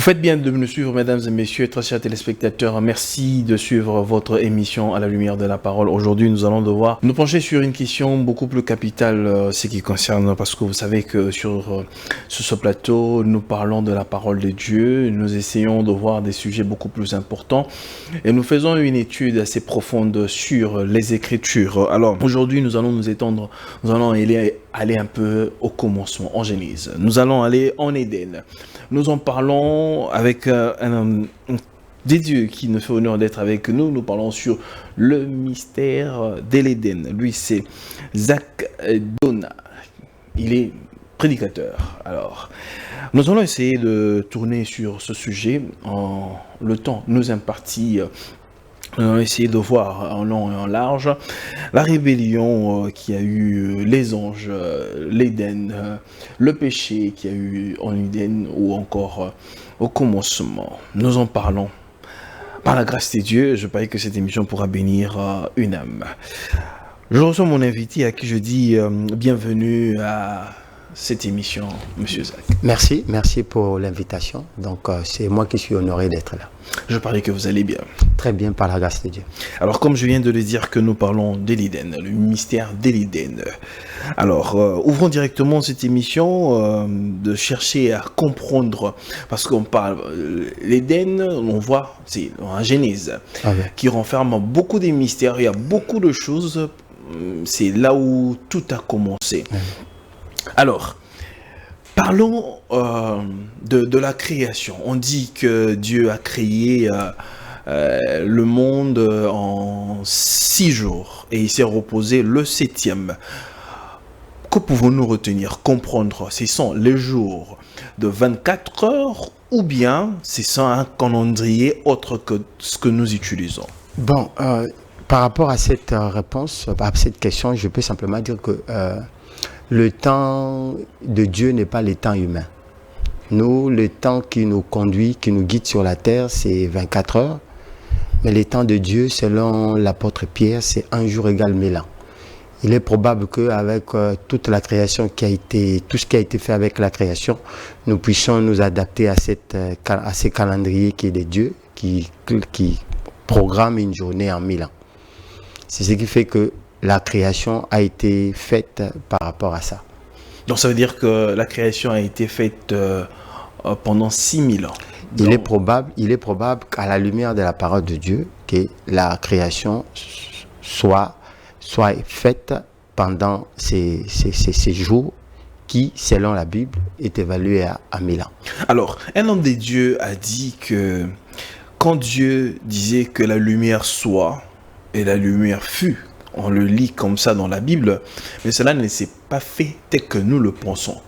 Vous faites bien de nous suivre, mesdames et messieurs, très chers téléspectateurs. Merci de suivre votre émission à la lumière de la parole. Aujourd'hui, nous allons devoir nous pencher sur une question beaucoup plus capitale, ce qui concerne, parce que vous savez que sur ce plateau, nous parlons de la parole de Dieu. Nous essayons de voir des sujets beaucoup plus importants et nous faisons une étude assez profonde sur les Écritures. Alors, aujourd'hui, nous allons nous étendre, nous allons aller un peu au commencement, en Genèse. Nous allons aller en Éden. Nous en parlons avec des dieux qui nous fait honneur d'être avec nous. Nous parlons sur le mystère de l'Éden. Lui, c'est Zach Donna. Il est prédicateur. Alors, nous allons essayer de tourner sur ce sujet en le temps nous imparti. Nous allons essayer de voir en long et en large la rébellion qui a eu les anges, l'Éden, le péché qui a eu en Éden ou encore au commencement. Nous en parlons. Par la grâce de Dieu, je parie que cette émission pourra bénir une âme. Je reçois mon invité à qui je dis bienvenue à cette émission, Monsieur Zach. Merci pour l'invitation. Donc, c'est moi qui suis honoré d'être là. Je parie que vous allez bien. Très bien, par la grâce de Dieu. Alors, comme je viens de le dire, que nous parlons de l'Éden, le mystère de l'Éden. Alors, ouvrons directement cette émission de chercher à comprendre, parce qu'on parle l'Éden, on voit, c'est un Genèse qui renferme beaucoup de mystères. Il y a beaucoup de choses. C'est là où tout a commencé. Alors, parlons de la création. On dit que Dieu a créé le monde en 6 jours et il s'est reposé le 7e. Que pouvons-nous retenir, comprendre? Ce sont les jours de 24 heures ou bien ce sont un calendrier autre que ce que nous utilisons? Bon, par rapport à cette réponse, à cette question, je peux simplement dire que le temps de Dieu n'est pas le temps humain. Nous, le temps qui nous conduit, qui nous guide sur la terre, c'est 24 heures. Mais le temps de Dieu, selon l'apôtre Pierre, c'est 1 jour égale 1000 ans. Il est probable qu'avec toute la création qui a été, tout ce qui a été fait avec la création, nous puissions nous adapter à ce calendrier qui est de Dieu, qui programme une journée en 1000 ans. C'est ce qui fait que la création a été faite par rapport à ça. Donc ça veut dire que la création a été faite pendant 6000 ans. Donc... Il est probable qu'à la lumière de la parole de Dieu, que la création soit faite pendant ces jours qui, selon la Bible, est évalué à 1000 ans. Alors, un homme de Dieu a dit que quand Dieu disait que la lumière soit et la lumière fut, on le lit comme ça dans la Bible, mais cela ne s'est pas fait tel que nous le pensons.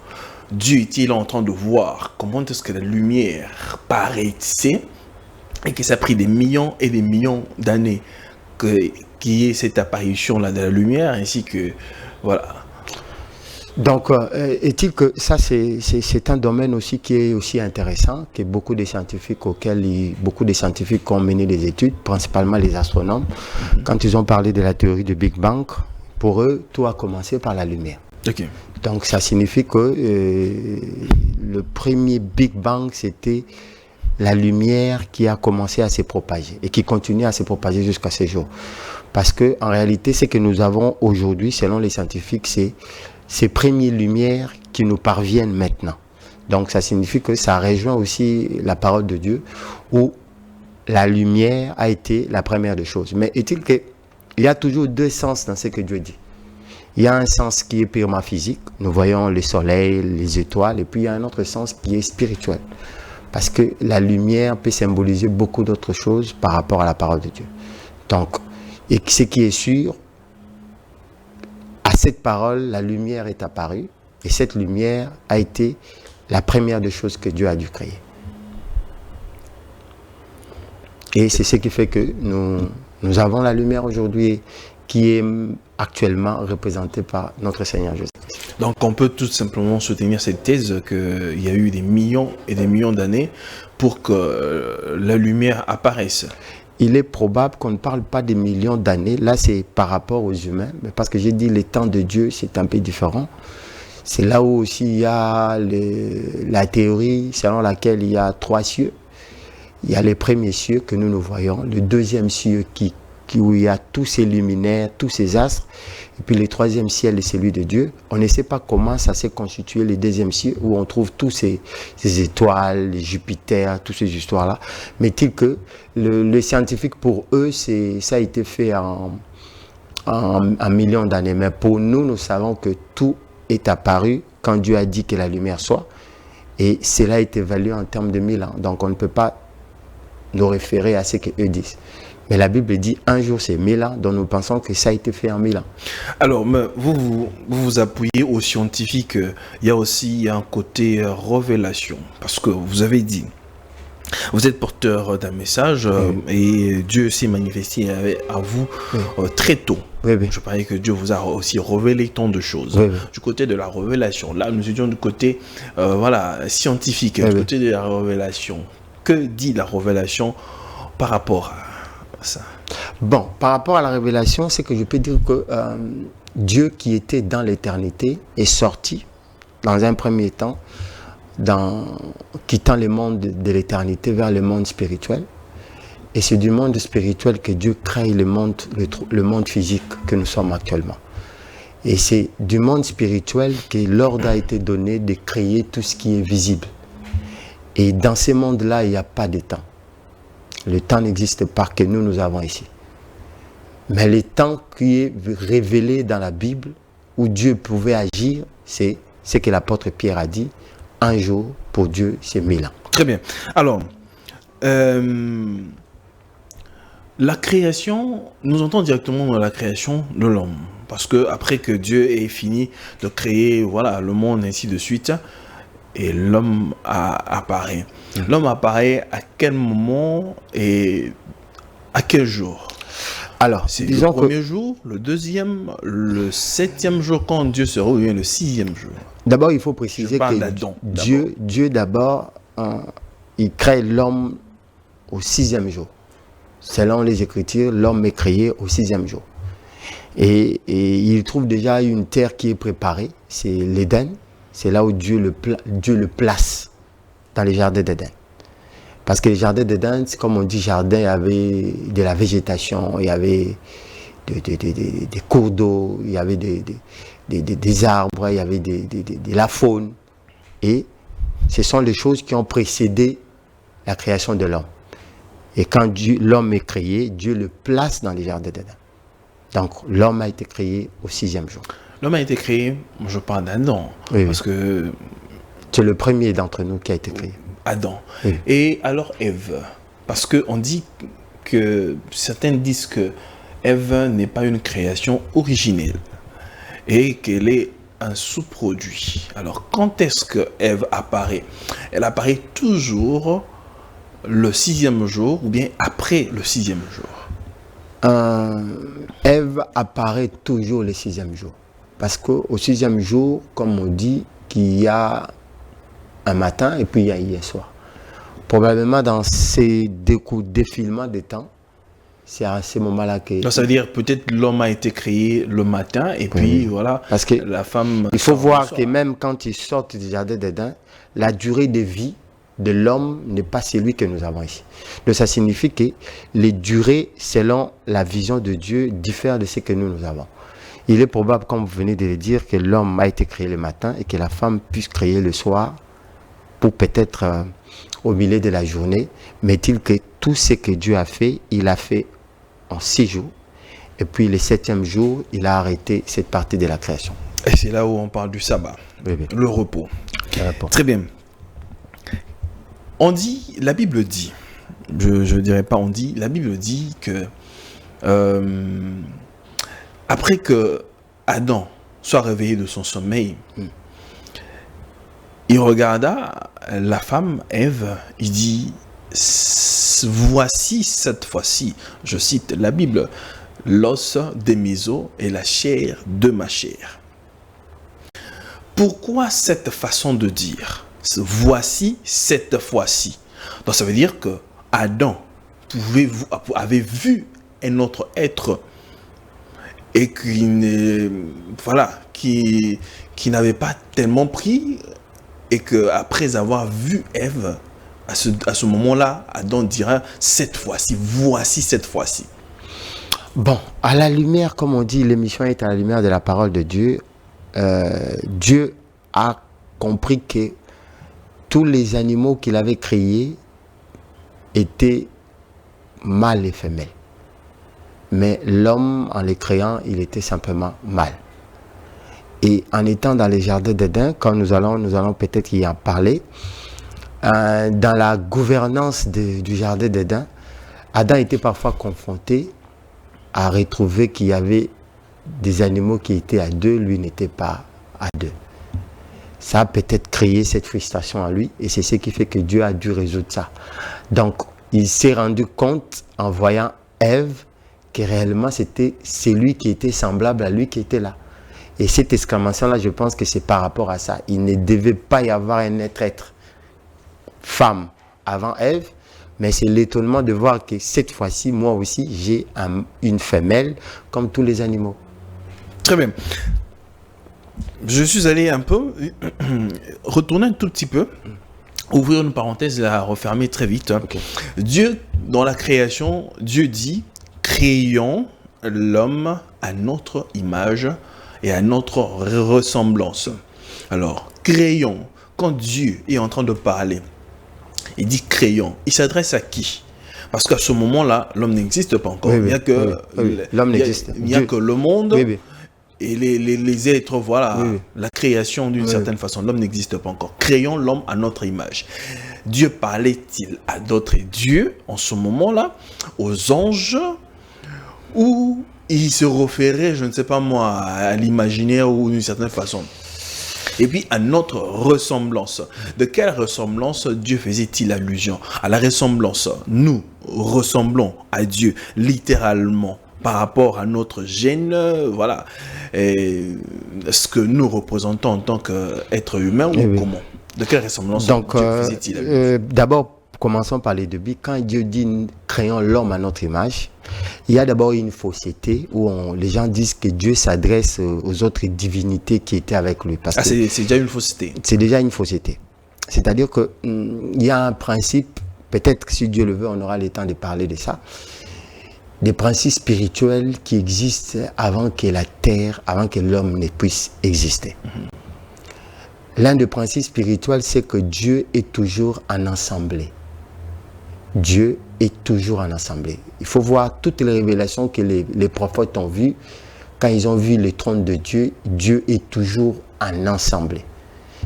Dieu est-il en train de voir comment est-ce que la lumière paraissait et que ça a pris des millions et des millions d'années qu'il y ait cette apparition-là de la lumière, ainsi que, voilà. Donc, est-il que ça, c'est un domaine aussi qui est aussi intéressant, que beaucoup de scientifiques qui ont mené des études, principalement les astronomes, quand ils ont parlé de la théorie du Big Bang, pour eux, tout a commencé par la lumière. Okay. Donc, ça signifie que le premier Big Bang, c'était la lumière qui a commencé à se propager et qui continue à se propager jusqu'à ce jour. Parce que, en réalité, ce que nous avons aujourd'hui, selon les scientifiques, c'est ces premières lumières qui nous parviennent maintenant. Donc ça signifie que ça rejoint aussi la parole de Dieu où la lumière a été la première des choses. Mais est-il qu'il y a toujours 2 sens dans ce que Dieu dit? Il y a un sens qui est purement physique, nous voyons le soleil, les étoiles, et puis il y a un autre sens qui est spirituel. Parce que la lumière peut symboliser beaucoup d'autres choses par rapport à la parole de Dieu. Donc, et ce qui est sûr, à cette parole, la lumière est apparue et cette lumière a été la première des choses que Dieu a dû créer. Et c'est ce qui fait que nous avons la lumière aujourd'hui qui est actuellement représentée par notre Seigneur Jésus. Donc on peut tout simplement soutenir cette thèse qu'il y a eu des millions et des millions d'années pour que la lumière apparaisse. Il est probable qu'on ne parle pas des millions d'années. Là, c'est par rapport aux humains. Mais parce que j'ai dit, les temps de Dieu, c'est un peu différent. C'est là où aussi il y a la théorie selon laquelle il y a 3 cieux. Il y a les premiers cieux que nous voyons, le deuxième cieux où il y a tous ces luminaires, tous ces astres, et puis le troisième ciel est celui de Dieu. On ne sait pas comment ça s'est constitué le deuxième ciel, où on trouve tous ces étoiles, les Jupiter, toutes ces histoires-là. Mais est-il que les scientifiques, pour eux, ça a été fait en millions d'années. Mais pour nous, nous savons que tout est apparu quand Dieu a dit que la lumière soit, et cela est évalué en termes de 1000 ans. Donc on ne peut pas nous référer à ce qu'eux disent. Mais la Bible dit un jour c'est 1000 ans, donc nous pensons que ça a été fait en 1000 ans. Alors, mais vous appuyez aux scientifiques. Il y a aussi un côté révélation. Parce que vous avez dit, vous êtes porteur d'un message et Dieu s'est manifesté à vous très tôt. Oui, oui. Je parlais que Dieu vous a aussi révélé tant de choses. Oui, oui. Du côté de la révélation, là nous étions du côté scientifique, Oui, du oui. côté de la révélation. Que dit la révélation par rapport à ça? Bon, par rapport à la révélation, c'est que je peux dire que Dieu qui était dans l'éternité est sorti dans un premier temps, quittant le monde de l'éternité vers le monde spirituel. Et c'est du monde spirituel que Dieu crée le monde physique que nous sommes actuellement. Et c'est du monde spirituel que l'ordre a été donné de créer tout ce qui est visible. Et dans ce monde-là, il n'y a pas de temps. Le temps n'existe pas que nous avons ici. Mais le temps qui est révélé dans la Bible, où Dieu pouvait agir, c'est ce que l'apôtre Pierre a dit. Un jour, pour Dieu, c'est 1000 ans. Très bien. Alors, la création, nous entrons directement dans la création de l'homme. Parce que après que Dieu ait fini de créer le monde, ainsi de suite, et l'homme apparaît. L'homme apparaît à quel moment et à quel jour? Alors, c'est le premier jour, le deuxième, le 7e jour quand Dieu se revient, le 6e jour. D'abord, il faut préciser que Dieu d'abord, il crée l'homme au 6e jour. Selon les Écritures, l'homme est créé au 6e jour. Et il trouve déjà une terre qui est préparée, c'est l'Éden. C'est là où Dieu le place dans les jardins d'Éden. Parce que les jardins d'Éden, comme on dit jardin, il y avait de la végétation, il y avait des cours d'eau, il y avait des arbres, il y avait de la faune. Et ce sont les choses qui ont précédé la création de l'homme. Et quand l'homme est créé, Dieu le place dans les jardins d'Éden. Donc l'homme a été créé au 6e jour. L'homme a été créé, je parle d'Adam, oui, parce que c'est le premier d'entre nous qui a été créé. Adam. Oui. Et alors Ève, parce qu'on dit que certains disent que Ève n'est pas une création originelle et qu'elle est un sous-produit. Alors quand est-ce que Ève apparaît? Elle apparaît toujours le 6e jour ou bien après le 6e jour? Ève apparaît toujours le 6e jour. Parce qu'au 6e jour, comme on dit, qu'il y a un matin et puis il y a hier soir. Probablement dans ces défilements de temps, c'est à ce moment-là que... Donc ça veut dire peut-être l'homme a été créé le matin et puis voilà, parce que la femme... Il faut voir que même quand ils sortent du jardin d'Éden, la durée de vie de l'homme n'est pas celui que nous avons ici. Donc ça signifie que les durées, selon la vision de Dieu, diffèrent de ce que nous avons. Il est probable, comme vous venez de le dire, que l'homme a été créé le matin et que la femme puisse créer le soir pour peut-être au milieu de la journée. Mais il que tout ce que Dieu a fait, il a fait en 6 jours. Et puis le 7e jour, il a arrêté cette partie de la création. Et c'est là où on parle du sabbat, le repos. Très bien. On dit, la Bible dit, je ne dirais pas on dit, la Bible dit que après que Adam soit réveillé de son sommeil, il regarda la femme, Ève, il dit, voici cette fois-ci, je cite la Bible, l'os de mes os et la chair de ma chair. Pourquoi cette façon de dire? Voici cette fois-ci. Donc ça veut dire que Adam avait vu un autre être et qui n'avait pas tellement pris, et qu'après avoir vu Ève, à ce moment-là, Adam dira cette fois-ci, voici cette fois-ci. Bon, à la lumière, comme on dit, l'émission est à la lumière de la parole de Dieu. Dieu a compris que tous les animaux qu'il avait créés étaient mâles et femelles. Mais l'homme, en les créant, il était simplement mâle. Et en étant dans les jardins d'Éden, quand nous allons peut-être y en parler, dans la gouvernance du jardin d'Éden, Adam était parfois confronté à retrouver qu'il y avait des animaux qui étaient à deux, lui n'était pas à deux. Ça a peut-être créé cette frustration en lui, et c'est ce qui fait que Dieu a dû résoudre ça. Donc, il s'est rendu compte en voyant Ève que réellement c'était celui qui était semblable à lui qui était là. Et cette exclamation-là, je pense que c'est par rapport à ça. Il ne devait pas y avoir un être femme avant Ève, mais c'est l'étonnement de voir que cette fois-ci, moi aussi, j'ai une femelle comme tous les animaux. Très bien. Je suis allé un peu, retourner un tout petit peu, ouvrir une parenthèse et la refermer très vite. Okay. Dieu, dans la création, Dieu dit, créons l'homme à notre image et à notre ressemblance. Alors, créons, quand Dieu est en train de parler, il dit créons, il s'adresse à qui? Parce qu'à ce moment-là, l'homme n'existe pas encore. Oui, il n'y a que, l'homme n'existe. Il n'y a que le monde. Oui. Et les êtres, voilà, oui. La création d'une certaine façon. L'homme n'existe pas encore. Créons l'homme à notre image. Dieu parlait-il à d'autres dieux en ce moment-là, aux anges, ou il se référait, je ne sais pas moi, à l'imaginaire ou d'une certaine façon? Et puis à notre ressemblance. De quelle ressemblance Dieu faisait-il allusion? À la ressemblance. Nous ressemblons à Dieu littéralement par rapport à notre gène, voilà, et ce que nous représentons en tant qu'être humain, ou comment? De quelle ressemblance Dieu faisait-il allusion? D'abord, commençons par les débuts. Quand Dieu dit « créons l'homme à notre image », il y a d'abord une fausseté où les gens disent que Dieu s'adresse aux autres divinités qui étaient avec lui. C'est déjà une fausseté. C'est déjà une fausseté. C'est-à-dire qu'il y a un principe, peut-être que si Dieu le veut, on aura le temps de parler de ça, des principes spirituels qui existent avant que la terre, avant que l'homme ne puisse exister. L'un des principes spirituels, c'est que Dieu est toujours en assemblée. Dieu est toujours en assemblée. Il faut voir toutes les révélations que les prophètes ont vues. Quand ils ont vu le trône de Dieu, Dieu est toujours en assemblée.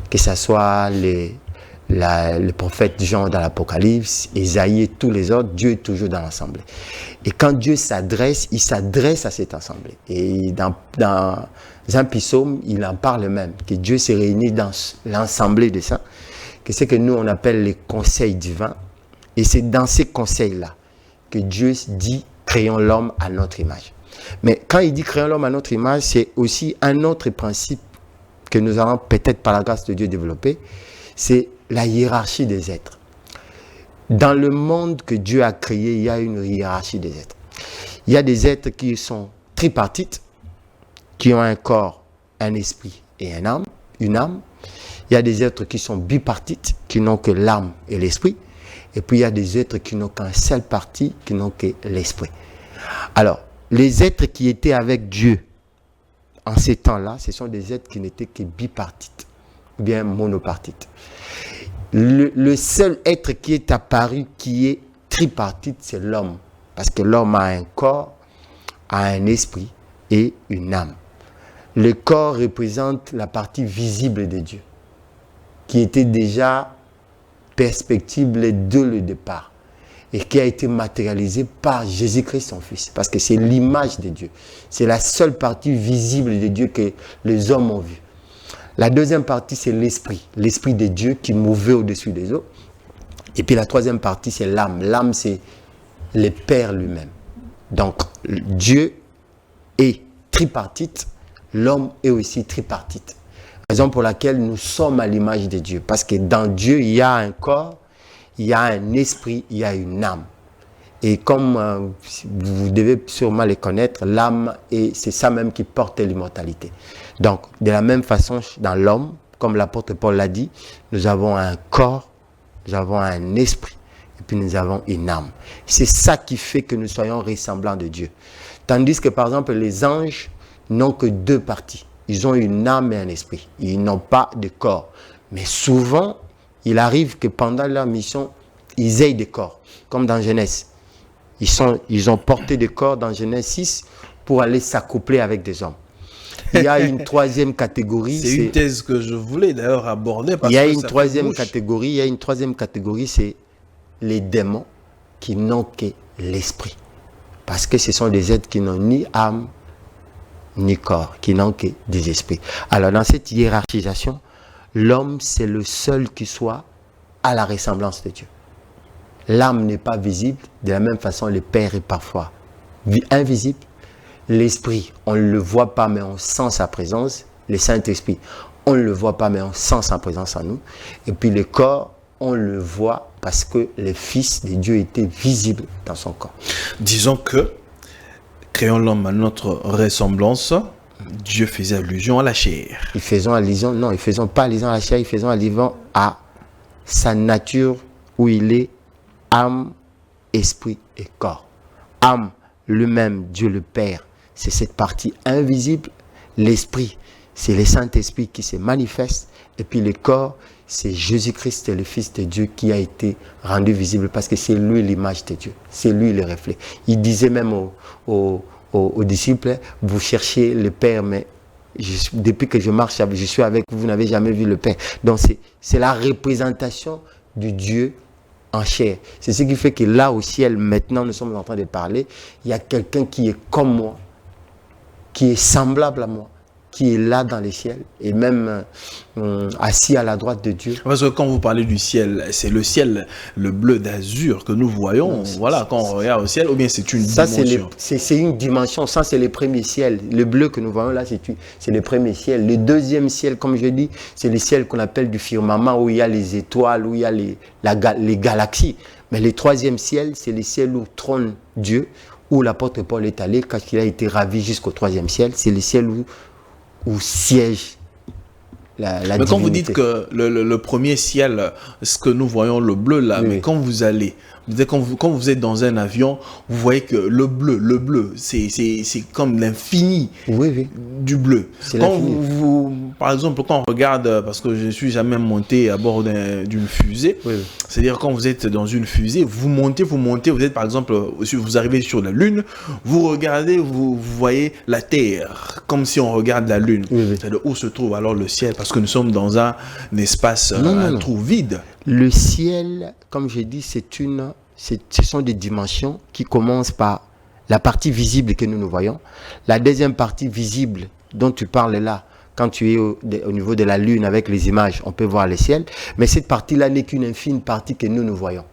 Que ce soit le prophète Jean dans l'Apocalypse, Ésaïe et tous les autres, Dieu est toujours dans l'assemblée. Et quand Dieu s'adresse, il s'adresse à cette assemblée. Et dans un psaume, il en parle même, que Dieu s'est réuni dans l'assemblée de ça, que c'est que nous on appelle les conseils divins. Et c'est dans ces conseils-là que Dieu dit « créons l'homme à notre image ». Mais quand il dit « créons l'homme à notre image », c'est aussi un autre principe que nous allons peut-être par la grâce de Dieu développer, c'est la hiérarchie des êtres. Dans le monde que Dieu a créé, il y a une hiérarchie des êtres. Il y a des êtres qui sont tripartites, qui ont un corps, un esprit et une âme. Il y a des êtres qui sont bipartites, qui n'ont que l'âme et l'esprit. Et puis il y a des êtres qui n'ont qu'un seul parti, qui n'ont que l'esprit. Alors, les êtres qui étaient avec Dieu en ces temps-là, ce sont des êtres qui n'étaient que bipartites, ou bien monopartites. Le seul être qui est apparu, qui est tripartite, c'est l'homme. Parce que l'homme a un corps, a un esprit et une âme. Le corps représente la partie visible de Dieu, qui était déjà perspective dès le départ et qui a été matérialisé par Jésus-Christ son Fils, parce que c'est l'image de Dieu, c'est la seule partie visible de Dieu que les hommes ont vue. La deuxième partie, c'est l'esprit de Dieu qui mouvait au-dessus des eaux, et puis la troisième partie, c'est l'âme, c'est le Père lui-même. Donc Dieu est tripartite, l'homme est aussi tripartite. Raison pour laquelle nous sommes à l'image de Dieu. Parce que dans Dieu, il y a un corps, il y a un esprit, il y a une âme. Et comme vous devez sûrement les connaître, l'âme, c'est ça même qui porte l'immortalité. Donc, de la même façon, dans l'homme, comme l'apôtre Paul l'a dit, nous avons un corps, nous avons un esprit, et puis nous avons une âme. C'est ça qui fait que nous soyons ressemblants de Dieu. Tandis que, par exemple, les anges n'ont que deux parties. Ils ont une âme et un esprit. Ils n'ont pas de corps. Mais souvent, il arrive que pendant leur mission, ils aient des corps, comme dans Genèse. Ils ont porté des corps dans Genèse 6 pour aller s'accoupler avec des hommes. Il y a une troisième catégorie. C'est une thèse que je voulais d'ailleurs aborder. Il y a une troisième catégorie, c'est les démons qui n'ont que l'esprit. Parce que ce sont des êtres qui n'ont ni âme, ni corps, qui n'ont que des esprits. Alors dans cette hiérarchisation, l'homme, c'est le seul qui soit à la ressemblance de Dieu. L'âme n'est pas visible, de la même façon le Père est parfois invisible. L'Esprit, on ne le voit pas, mais on sent sa présence. Le Saint-Esprit, on ne le voit pas, mais on sent sa présence en nous. Et puis le corps, on le voit parce que le Fils de Dieu était visible dans son corps. Disons que, créons l'homme à notre ressemblance, Dieu faisait allusion à la chair. Ils faisaient allusion, non, ils ne faisaient pas allusion à la chair, ils faisaient allusion à sa nature où il est âme, esprit et corps. Âme, lui-même, Dieu le Père, c'est cette partie invisible. L'esprit, c'est le Saint-Esprit qui se manifeste. Et puis le corps, c'est Jésus-Christ, le Fils de Dieu, qui a été rendu visible parce que c'est lui l'image de Dieu. C'est lui le reflet. Il disait même aux disciples, vous cherchez le Père, mais depuis que je marche, je suis avec vous, vous n'avez jamais vu le Père. Donc c'est la représentation du Dieu en chair. C'est ce qui fait que là au ciel, maintenant nous sommes en train de parler, il y a quelqu'un qui est comme moi, qui est semblable à moi, qui est là dans les ciels et même assis à la droite de Dieu. Parce que quand vous parlez du ciel, c'est le ciel, le bleu d'azur que nous voyons, voilà, quand on regarde au ciel, ou bien c'est une dimension? C'est une dimension, ça c'est le premier ciel. Le bleu que nous voyons là, c'est le premier ciel. Le deuxième ciel, comme je dis, c'est le ciel qu'on appelle du firmament, où il y a les étoiles, où il y a les galaxies. Mais le troisième ciel, c'est le ciel où trône Dieu, où l'apôtre Paul est allé, quand il a été ravi jusqu'au troisième ciel. C'est le ciel où siège la divinité. Mais quand vous dites que le premier ciel, ce que nous voyons, le bleu là, oui, mais quand vous allez, quand vous êtes dans un avion, vous voyez que le bleu, c'est comme l'infini du bleu. Quand par exemple, quand on regarde, parce que je ne suis jamais monté à bord d'une fusée, c'est-à-dire quand vous êtes dans une fusée, vous montez, vous êtes par exemple, vous arrivez sur la Lune, vous regardez, vous voyez la Terre, comme si on regarde la Lune. C'est-à-dire où se trouve alors le ciel, parce que nous sommes dans un espace, un trou vide. Le ciel, comme je dis, ce sont des dimensions qui commencent par la partie visible que nous voyons. La deuxième partie visible dont tu parles là, quand tu es au niveau de la Lune avec les images, on peut voir le ciel. Mais cette partie-là n'est qu'une infime partie que nous voyons.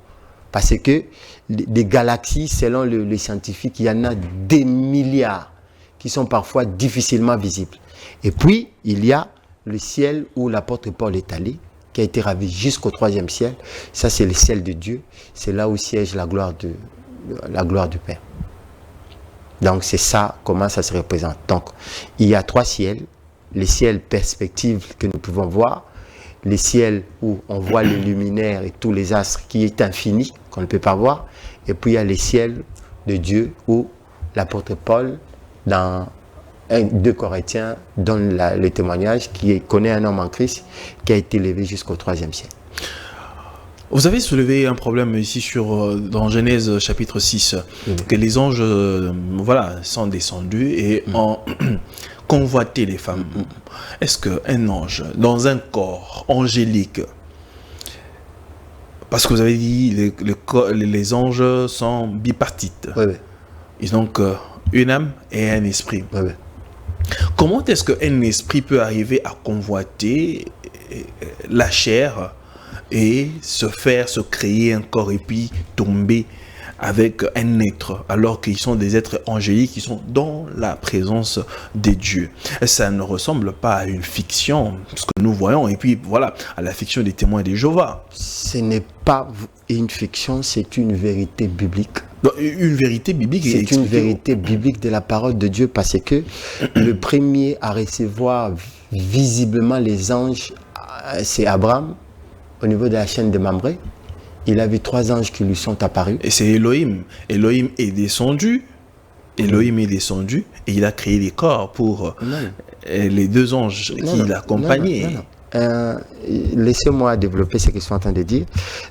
Parce que des galaxies, selon les scientifiques, il y en a des milliards qui sont parfois difficilement visibles. Et puis, il y a le ciel où l'apôtre Paul est allé, qui a été ravi jusqu'au troisième ciel. Ça, c'est le ciel de Dieu. C'est là où siège la gloire du Père. Donc, c'est ça, comment ça se représente. Donc, il y a trois ciels. Les ciels perspectives que nous pouvons voir. Les ciels où on voit les luminaires et tous les astres qui est infini, qu'on ne peut pas voir. Et puis, il y a les ciels de Dieu où l'apôtre Paul, dans 2 Corinthiens, donne le témoignage qui connaît un homme en Christ qui a été élevé jusqu'au troisième ciel. Vous avez soulevé un problème ici dans Genèse chapitre 6, que les anges sont descendus et ont convoité les femmes. Est-ce qu'un ange, dans un corps angélique, parce que vous avez dit les anges sont bipartites, ils ont donc une âme et un esprit. Comment est-ce qu'un esprit peut arriver à convoiter la chair et se créer un corps et puis tomber avec un être, alors qu'ils sont des êtres angéliques qui sont dans la présence des dieux. Ça ne ressemble pas à une fiction, ce que nous voyons, et puis voilà, à la fiction des témoins de Jéhovah. Ce n'est pas une fiction, c'est une vérité biblique. Donc, une vérité biblique. C'est une vérité biblique de la parole de Dieu, parce que le premier à recevoir visiblement les anges, c'est Abraham, au niveau de la chaîne de Mamré. Il a vu 3 anges qui lui sont apparus. Et c'est Elohim. Elohim est descendu. Elohim est descendu et il a créé les corps pour les 2 anges qui l'accompagnaient. Laissez-moi développer ce que je suis en train de dire.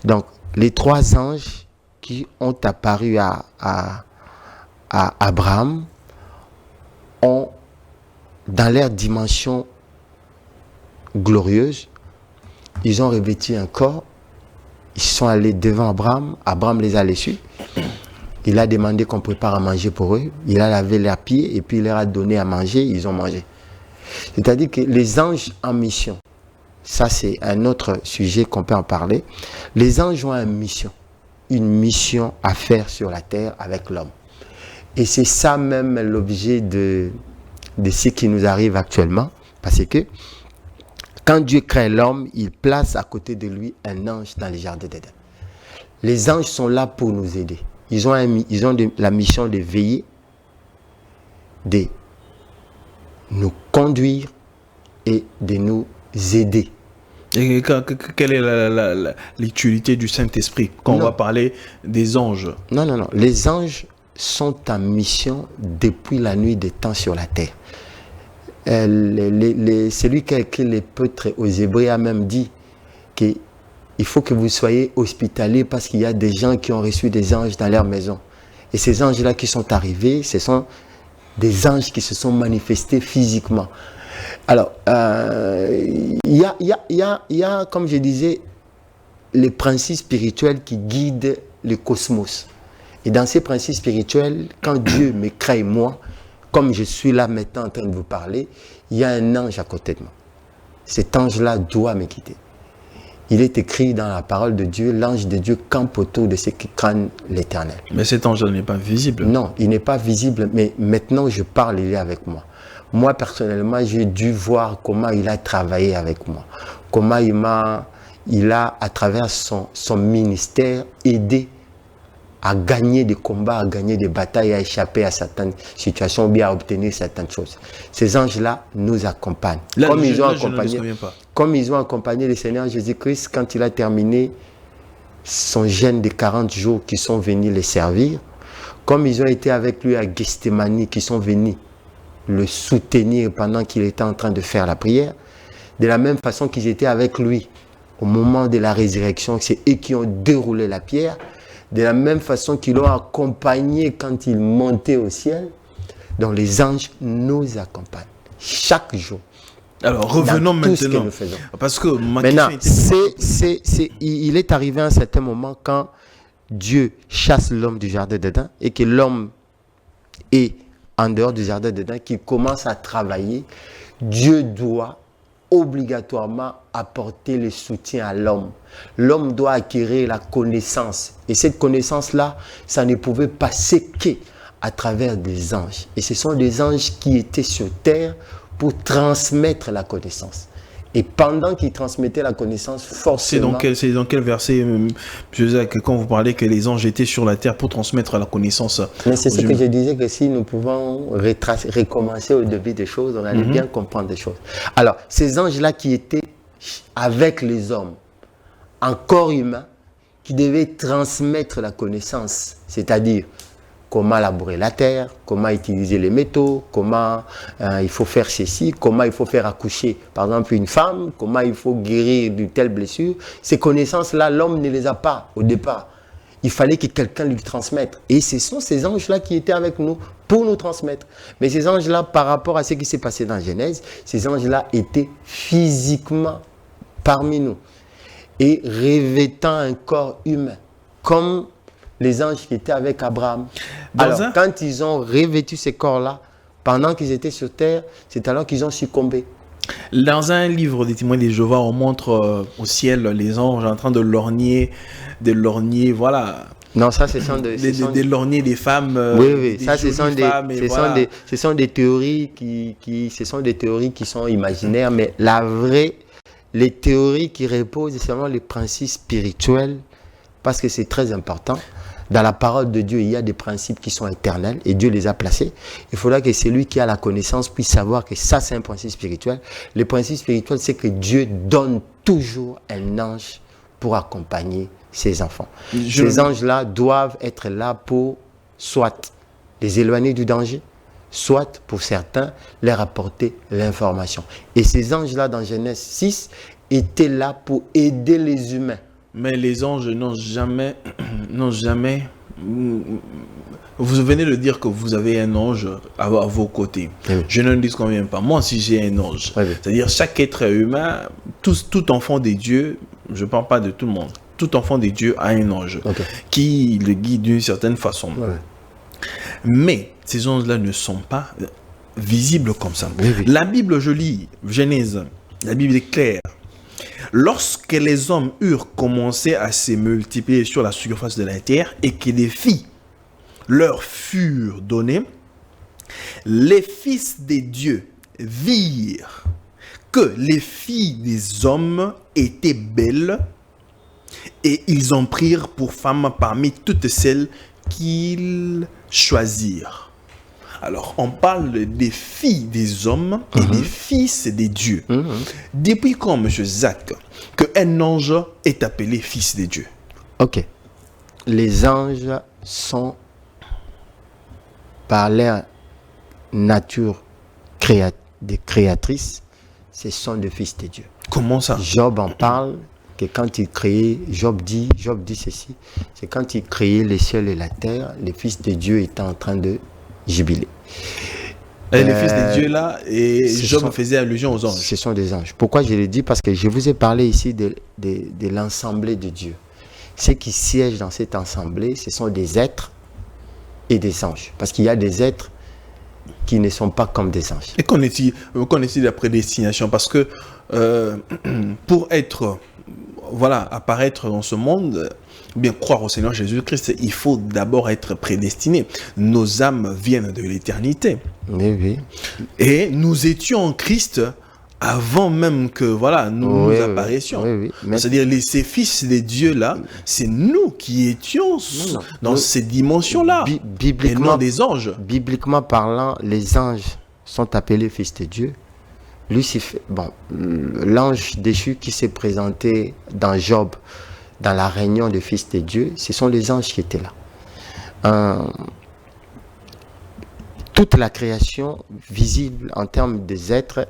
Donc, les 3 anges qui ont apparu à Abraham ont, dans leur dimension glorieuse, ils ont revêtu un corps. Ils sont allés devant Abraham. Abraham les a reçus. Il a demandé qu'on prépare à manger pour eux. Il a lavé leurs pieds et puis il leur a donné à manger. Ils ont mangé. C'est-à-dire que les anges en mission, ça c'est un autre sujet qu'on peut en parler. Les anges ont une mission à faire sur la terre avec l'homme. Et c'est ça même l'objet de ce qui nous arrive actuellement. Parce que quand Dieu crée l'homme, il place à côté de lui un ange dans les jardins d'Éden. Les anges sont là pour nous aider. Ils ont la mission de veiller, de nous conduire et de nous aider. Et quelle est l'utilité du Saint-Esprit quand on va parler des anges? Non. Les anges sont en mission depuis la nuit des temps sur la terre. Celui qui a écrit l'Épître aux Hébreux a même dit qu'il faut que vous soyez hospitaliers parce qu'il y a des gens qui ont reçu des anges dans leur maison. Et ces anges-là qui sont arrivés, ce sont des anges qui se sont manifestés physiquement. Alors, il y a, comme je disais, les principes spirituels qui guident le cosmos. Et dans ces principes spirituels, quand Dieu me crée moi, comme je suis là maintenant en train de vous parler, il y a un ange à côté de moi. Cet ange-là doit me quitter. Il est écrit dans la parole de Dieu, l'ange de Dieu campe autour de ceux qui craignent l'Éternel. Mais cet ange-là n'est pas visible. Non, il n'est pas visible, mais maintenant je parle, il est avec moi. Moi, personnellement, j'ai dû voir comment il a travaillé avec moi. Comment il a, à travers son ministère, aidé à gagner des combats, à gagner des batailles, à échapper à certaines situations, ou bien à obtenir certaines choses. Ces anges-là nous accompagnent. Là, comme ils ont accompagné le Seigneur Jésus-Christ quand il a terminé son jeûne de 40 jours, qui sont venus le servir, comme ils ont été avec lui à Gethsémani, qui sont venus le soutenir pendant qu'il était en train de faire la prière, de la même façon qu'ils étaient avec lui au moment de la résurrection, c'est eux qui ont déroulé la pierre, de la même façon qu'ils l'ont accompagné quand il montait au ciel. Donc les anges nous accompagnent chaque jour. Alors revenons maintenant, tout ce que nous faisons. Parce que maintenant, il est arrivé à un certain moment quand Dieu chasse l'homme du jardin d'Éden et que l'homme est en dehors du jardin d'Éden, qu'il commence à travailler. Dieu doit obligatoirement apporter le soutien à l'homme. L'homme doit acquérir la connaissance. Et cette connaissance-là, ça ne pouvait passer qu'à travers des anges. Et ce sont des anges qui étaient sur terre pour transmettre la connaissance. Et pendant qu'ils transmettaient la connaissance, forcément... C'est dans quel verset, M. Jacques, quand vous parlez que les anges étaient sur la terre pour transmettre la connaissance? Mais c'est ce que je disais, que si nous pouvons recommencer au début des choses, on allait bien comprendre des choses. Alors, ces anges-là qui étaient avec les hommes, en corps humain, qui devaient transmettre la connaissance, c'est-à-dire comment labourer la terre, comment utiliser les métaux, comment il faut faire ceci, comment il faut faire accoucher, par exemple, une femme, comment il faut guérir d'une telle blessure. Ces connaissances-là, l'homme ne les a pas au départ. Il fallait que quelqu'un lui transmette. Et ce sont ces anges-là qui étaient avec nous pour nous transmettre. Mais ces anges-là, par rapport à ce qui s'est passé dans Genèse, ces anges-là étaient physiquement parmi nous et revêtant un corps humain, comme les anges qui étaient avec Abraham. Alors, quand ils ont revêtu ces corps-là, pendant qu'ils étaient sur terre, c'est alors qu'ils ont succombé. Dans un livre des témoins de Jéhovah, on montre au ciel les anges en train de lorgner, voilà, Non, ça, ce sont des lorgnets des femmes. Oui, des ça, ce sont femmes, ce sont des théories ce sont des théories qui sont imaginaires, mais les théories qui reposent sur les principes spirituels, parce que c'est très important. Dans la parole de Dieu, il y a des principes qui sont éternels et Dieu les a placés. Il faudra que celui qui a la connaissance puisse savoir que ça, c'est un principe spirituel. Le principe spirituel, c'est que Dieu donne toujours un ange pour accompagner ses enfants. Ces anges-là doivent être là pour soit les éloigner du danger, soit pour certains leur apporter l'information. Et ces anges-là, dans Genèse 6, étaient là pour aider les humains. Mais les anges n'ont jamais... Vous venez de dire que vous avez un ange à vos côtés. Oui. Je ne dis combien pas. Moi, si j'ai un ange, oui. C'est-à-dire chaque être humain, tout enfant des dieux, je ne parle pas de tout le monde, tout enfant des dieux a un ange qui le guide d'une certaine façon. Oui. Mais ces anges-là ne sont pas visibles comme ça. Oui. La Bible, je lis, Genèse, la Bible est claire. Lorsque les hommes eurent commencé à se multiplier sur la surface de la terre et que des filles leur furent données, les fils des dieux virent que les filles des hommes étaient belles et ils en prirent pour femmes parmi toutes celles qu'ils choisirent. Alors, on parle des filles des hommes et des fils des dieux. Depuis quand, M. Zach, qu'un ange est appelé fils des dieux? Ok. Les anges sont, par leur nature créatrice, ce sont des fils de Dieu. Comment ça? Job en parle, que quand il créait, Job dit ceci, c'est quand il créait les cieux et la terre, les fils de Dieu étaient en train de jubilé. Les fils des dieux là, et Job faisait allusion aux anges. Ce sont des anges. Pourquoi je le dis? Parce que je vous ai parlé ici de l'assemblée de Dieu. Ceux qui siègent dans cette assemblée, ce sont des êtres et des anges. Parce qu'il y a des êtres qui ne sont pas comme des anges. Et qu'en est-il de la prédestination? Parce que pour être, apparaître dans ce monde, bien croire au Seigneur Jésus-Christ, il faut d'abord être prédestiné. Nos âmes viennent de l'éternité. Oui. Et nous étions en Christ avant même que nous apparaissions. Oui. C'est-à-dire ces fils des dieux là, c'est nous qui étions dans ces dimensions-là, et non des anges. Bibliquement parlant, les anges sont appelés fils de Dieu. Lucifer, l'ange déchu qui s'est présenté dans Job, dans la réunion des fils de Dieu, ce sont les anges qui étaient là. Toute la création visible en termes des êtres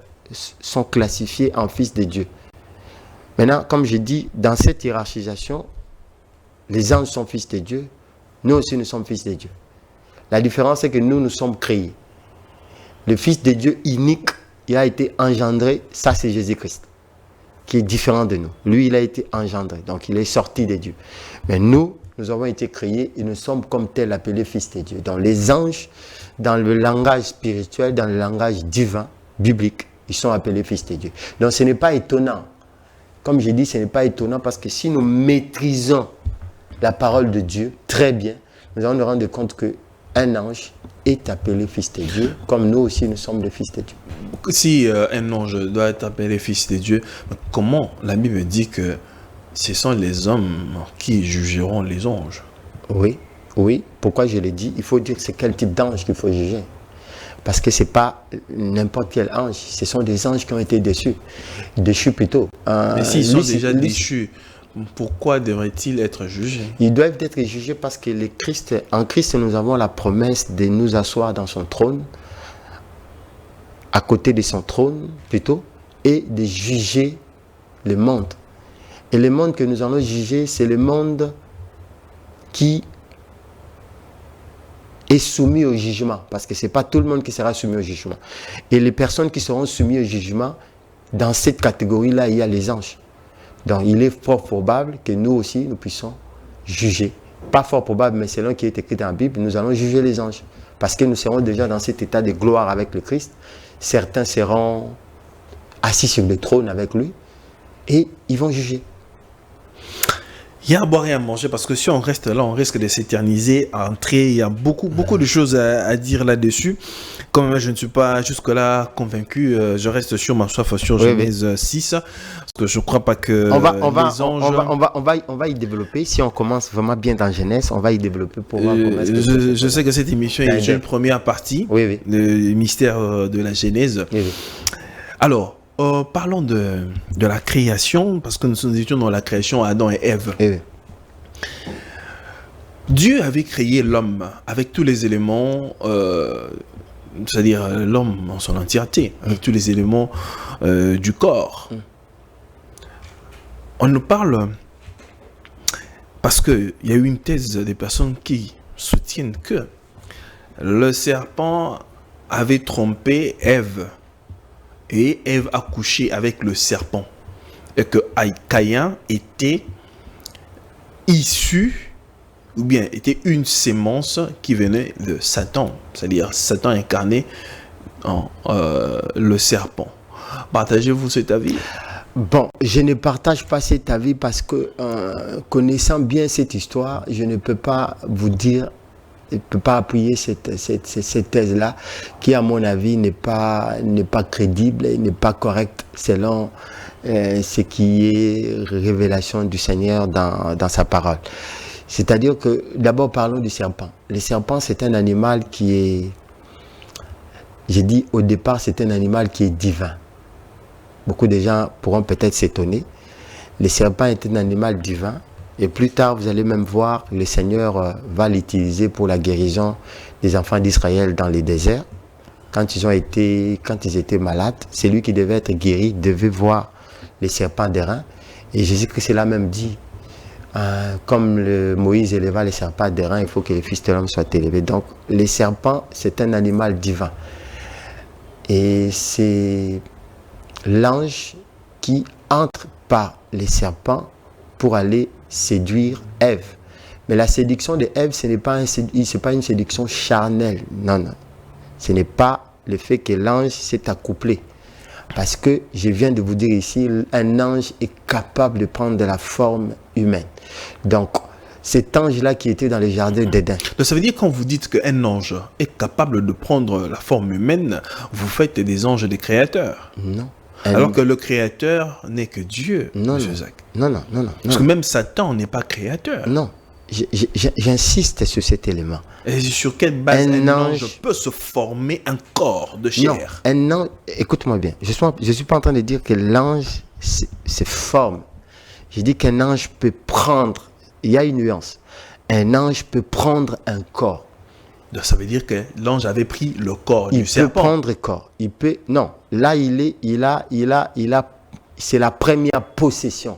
sont classifiés en fils de Dieu. Maintenant, comme je dis, dans cette hiérarchisation, les anges sont fils de Dieu, nous aussi nous sommes fils de Dieu. La différence, c'est que nous sommes créés. Le fils de Dieu unique, il a été engendré, ça c'est Jésus-Christ, qui est différent de nous. Lui, il a été engendré, donc il est sorti de Dieu. Mais nous avons été créés et nous sommes comme tels appelés fils de Dieu. Donc les anges, dans le langage spirituel, dans le langage divin, biblique, ils sont appelés fils de Dieu. Donc ce n'est pas étonnant. Comme je dis, ce n'est pas étonnant parce que si nous maîtrisons la parole de Dieu très bien, nous allons nous rendre compte qu'un ange est appelé fils de Dieu, comme nous aussi nous sommes des fils de Dieu. Si un ange doit être appelé fils de Dieu, comment la Bible dit que ce sont les hommes qui jugeront les anges? Oui. Pourquoi je l'ai dit? Il faut dire c'est quel type d'ange qu'il faut juger. Parce que ce n'est pas n'importe quel ange. Ce sont des anges qui ont été déchus. Déchus plutôt. Mais s'ils sont déjà déchus, pourquoi devraient-ils être jugés? Ils doivent être jugés parce que en Christ, nous avons la promesse de nous asseoir dans son trône, à côté de son trône plutôt, et de juger le monde. Et le monde que nous allons juger, c'est le monde qui est soumis au jugement. Parce que ce n'est pas tout le monde qui sera soumis au jugement. Et les personnes qui seront soumises au jugement, dans cette catégorie-là, il y a les anges. Donc il est fort probable que nous aussi, nous puissions juger. Pas fort probable, mais selon ce qui est écrit dans la Bible, nous allons juger les anges. Parce que nous serons déjà dans cet état de gloire avec le Christ. Certains seront assis sur le trône avec lui et ils vont juger. Il y a à boire et à manger parce que si on reste là, on risque de s'éterniser à entrer. Il y a beaucoup de choses à dire là-dessus. Comme je ne suis pas jusque-là convaincu, je reste sur ma soif sur Genèse 6 parce que je ne crois pas que on va y développer. Si on commence vraiment bien dans Genèse, on va y développer pour voir comment est-ce que je sais que cette émission est une première partie, le mystère de la Genèse. Alors, parlons de la création, parce que nous étions dans la création Adam et Ève. Dieu avait créé l'homme avec tous les éléments, c'est-à-dire l'homme en son entièreté, avec tous les éléments du corps. On nous parle, parce qu'il y a eu une thèse des personnes qui soutiennent que le serpent avait trompé Ève. Et Ève a couché avec le serpent. Et que Caïn était issu, ou bien était une sémence qui venait de Satan. C'est-à-dire Satan incarné en le serpent. Partagez-vous cet avis? Bon, je ne partage pas cet avis parce que, connaissant bien cette histoire, je ne peux pas vous dire, je ne peux pas appuyer cette thèse-là, qui, à mon avis, n'est pas crédible et n'est pas correcte selon ce qui est révélation du Seigneur dans sa parole. C'est-à-dire que, d'abord, parlons du serpent. Le serpent, c'est un animal qui est, j'ai dit au départ, c'est un animal qui est divin. Beaucoup de gens pourront peut-être s'étonner. Le serpent est un animal divin. Et plus tard, vous allez même voir, le Seigneur va l'utiliser pour la guérison des enfants d'Israël dans les déserts. Quand ils étaient malades, c'est lui qui devait être guéri, devait voir les serpents d'airain. Et Jésus-Christ l'a même dit, comme Moïse éleva les serpents d'airain, il faut que le Fils de l'homme soit élevé. Donc, les serpents, c'est un animal divin. Et c'est l'ange qui entre par les serpents pour aller séduire Ève. Mais la séduction de Ève, ce n'est pas une séduction charnelle. Non, non. Ce n'est pas le fait que l'ange s'est accouplé. Parce que, je viens de vous dire ici, un ange est capable de prendre de la forme humaine. Donc, cet ange-là qui était dans le jardin d'Éden. Donc ça veut dire quand vous dites qu'un ange est capable de prendre la forme humaine, vous faites des anges des créateurs. Non. Alors que le créateur n'est que Dieu, non, M. Zach. Non. Parce que même Satan n'est pas créateur. Non. J'insiste sur cet élément. Et sur quelle base un ange peut se former un corps de chair? Non, un ange, écoute-moi bien, je suis pas en train de dire que l'ange se forme. Je dis qu'un ange peut prendre, il y a une nuance, un ange peut prendre un corps. Donc ça veut dire que l'ange avait pris le corps du serpent. Il peut prendre le corps. Non, là c'est la première possession.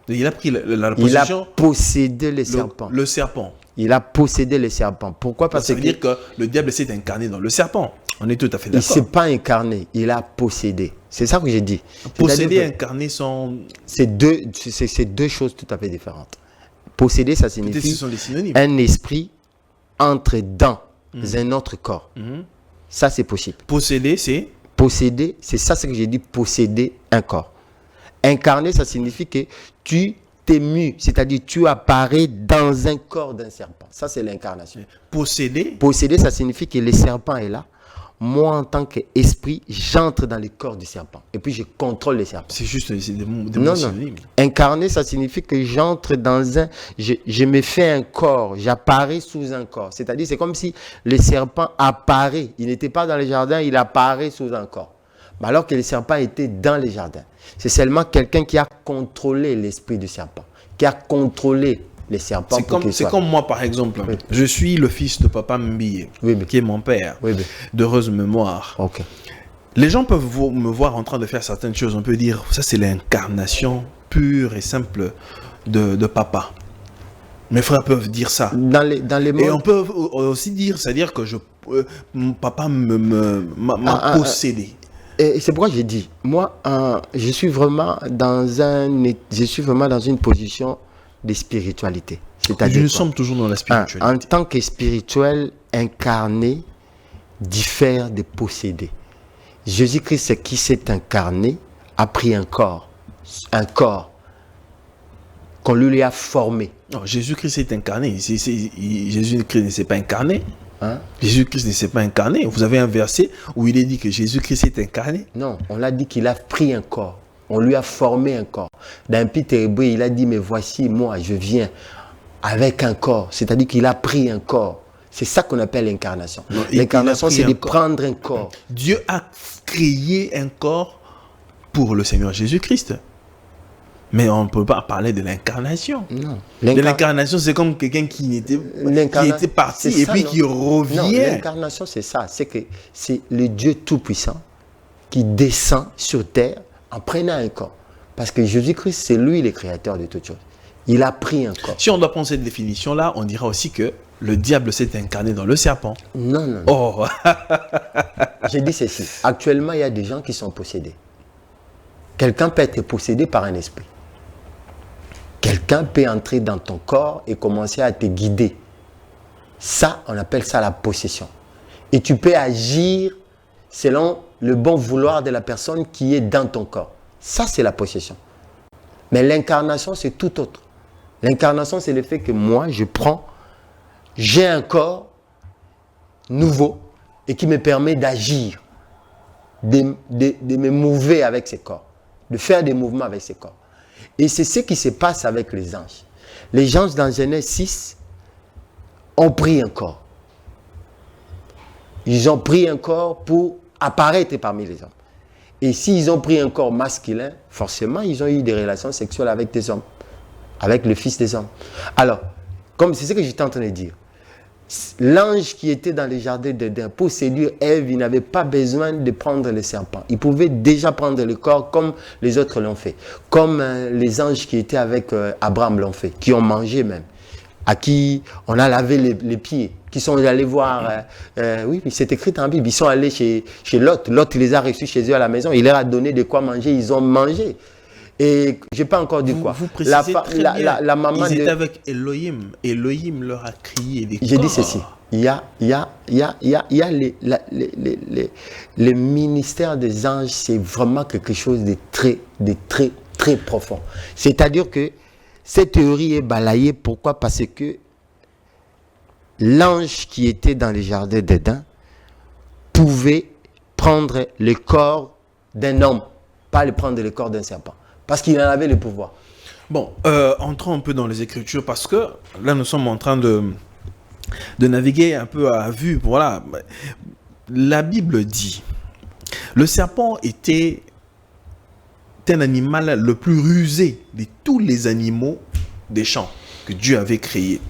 Il a pris la possession. Il a possédé le serpent. Le serpent. Il a possédé le serpent. Pourquoi? Parce que ça veut dire que le diable s'est incarné dans le serpent. On est tout à fait d'accord. Il ne s'est pas incarné, il a possédé. C'est ça que j'ai dit. Posséder et incarner sont... C'est deux choses tout à fait différentes. Posséder, ça signifie ce sont des synonymes. Un esprit entre dans un autre corps. Ça, c'est possible. Posséder, c'est... Posséder, c'est ça ce que j'ai dit, posséder un corps. Incarner, ça signifie que tu t'es mu, c'est-à-dire tu apparais dans un corps d'un serpent. Ça, c'est l'incarnation. Posséder. Posséder, ça signifie que le serpent est là. Moi, en tant qu'esprit, j'entre dans le corps du serpent. Et puis, je contrôle le serpent. C'est juste des mots synonymes. Incarner, ça signifie que j'entre dans un... Je me fais un corps. J'apparais sous un corps. C'est-à-dire, c'est comme si le serpent apparaît. Il n'était pas dans le jardin, il apparaît sous un corps. Alors que le serpent était dans le jardin. C'est seulement quelqu'un qui a contrôlé l'esprit du serpent, qui a contrôlé les serpents. C'est comme moi, par exemple. Oui. Je suis le fils de Papa Mbille, qui est mon père, d'heureuse mémoire. Okay. Les gens peuvent me voir en train de faire certaines choses. On peut dire, ça c'est l'incarnation pure et simple de Papa. Mes frères peuvent dire ça. Dans les modes... Et on peut aussi dire, c'est-à-dire que Papa m'a possédé. Et c'est pourquoi j'ai dit, moi, je suis vraiment dans une position de spiritualité. Nous sommes toujours dans la spiritualité. En tant que spirituel, incarné diffère de posséder. Jésus-Christ, qui s'est incarné, a pris un corps qu'on lui a formé. Non, Jésus-Christ est incarné. Jésus-Christ ne s'est pas incarné. Hein? Jésus-Christ ne s'est pas incarné. Vous avez un verset où il est dit que Jésus-Christ est incarné. Non, on l'a dit qu'il a pris un corps. On lui a formé un corps. Dans Peter Hébreu, il a dit, mais voici, moi, je viens avec un corps. C'est-à-dire qu'il a pris un corps. C'est ça qu'on appelle l'incarnation. L'incarnation, c'est de prendre un corps. Dieu a créé un corps pour le Seigneur Jésus-Christ. Mais on ne peut pas parler de l'incarnation. Non. De l'incarnation, c'est comme quelqu'un qui était parti et puis qui revient. Non, l'incarnation, c'est ça. C'est que c'est le Dieu Tout-Puissant qui descend sur terre en prenant un corps. Parce que Jésus-Christ, c'est lui le créateur de toutes choses. Il a pris un corps. Si on doit prendre cette définition-là, on dira aussi que le diable s'est incarné dans le serpent. Non, non, non. Oh. J'ai dit ceci. Actuellement, il y a des gens qui sont possédés. Quelqu'un peut être possédé par un esprit. Quelqu'un peut entrer dans ton corps et commencer à te guider. Ça, on appelle ça la possession. Et tu peux agir selon le bon vouloir de la personne qui est dans ton corps. Ça, c'est la possession. Mais l'incarnation, c'est tout autre. L'incarnation, c'est le fait que moi, j'ai un corps nouveau et qui me permet d'agir, de me mouver avec ce corps, de faire des mouvements avec ce corps. Et c'est ce qui se passe avec les anges. Les anges dans Genèse 6 ont pris un corps. Ils ont pris un corps pour apparaître parmi les hommes. Et s'ils ont pris un corps masculin, forcément, ils ont eu des relations sexuelles avec des hommes, avec le fils des hommes. Alors, comme c'est ce que j'étais en train de dire, l'ange qui était dans le jardin d'Éden pour séduire Ève, il n'avait pas besoin de prendre le serpent. Il pouvait déjà prendre le corps comme les autres l'ont fait. Comme les anges qui étaient avec Abraham l'ont fait, qui ont mangé même, à qui on a lavé les pieds, qui sont allés voir, oui, c'est écrit dans la Bible, ils sont allés chez Lot. Lot les a reçus chez eux à la maison, il leur a donné de quoi manger, ils ont mangé. Et je n'ai pas encore dit quoi. Vous précisez la maman ils étaient avec Elohim. Elohim leur a crié des corps. J'ai dit ceci. Il y a le ministère des anges, c'est vraiment quelque chose de très profond. C'est-à-dire que cette théorie est balayée. Pourquoi? Parce que l'ange qui était dans le jardin d'Éden pouvait prendre le corps d'un homme, pas le prendre le corps d'un serpent. Parce qu'il en avait le pouvoir. Bon, entrons un peu dans les Écritures parce que là, nous sommes en train de naviguer un peu à vue. Voilà. La Bible dit, le serpent était un animal le plus rusé de tous les animaux des champs que Dieu avait créés.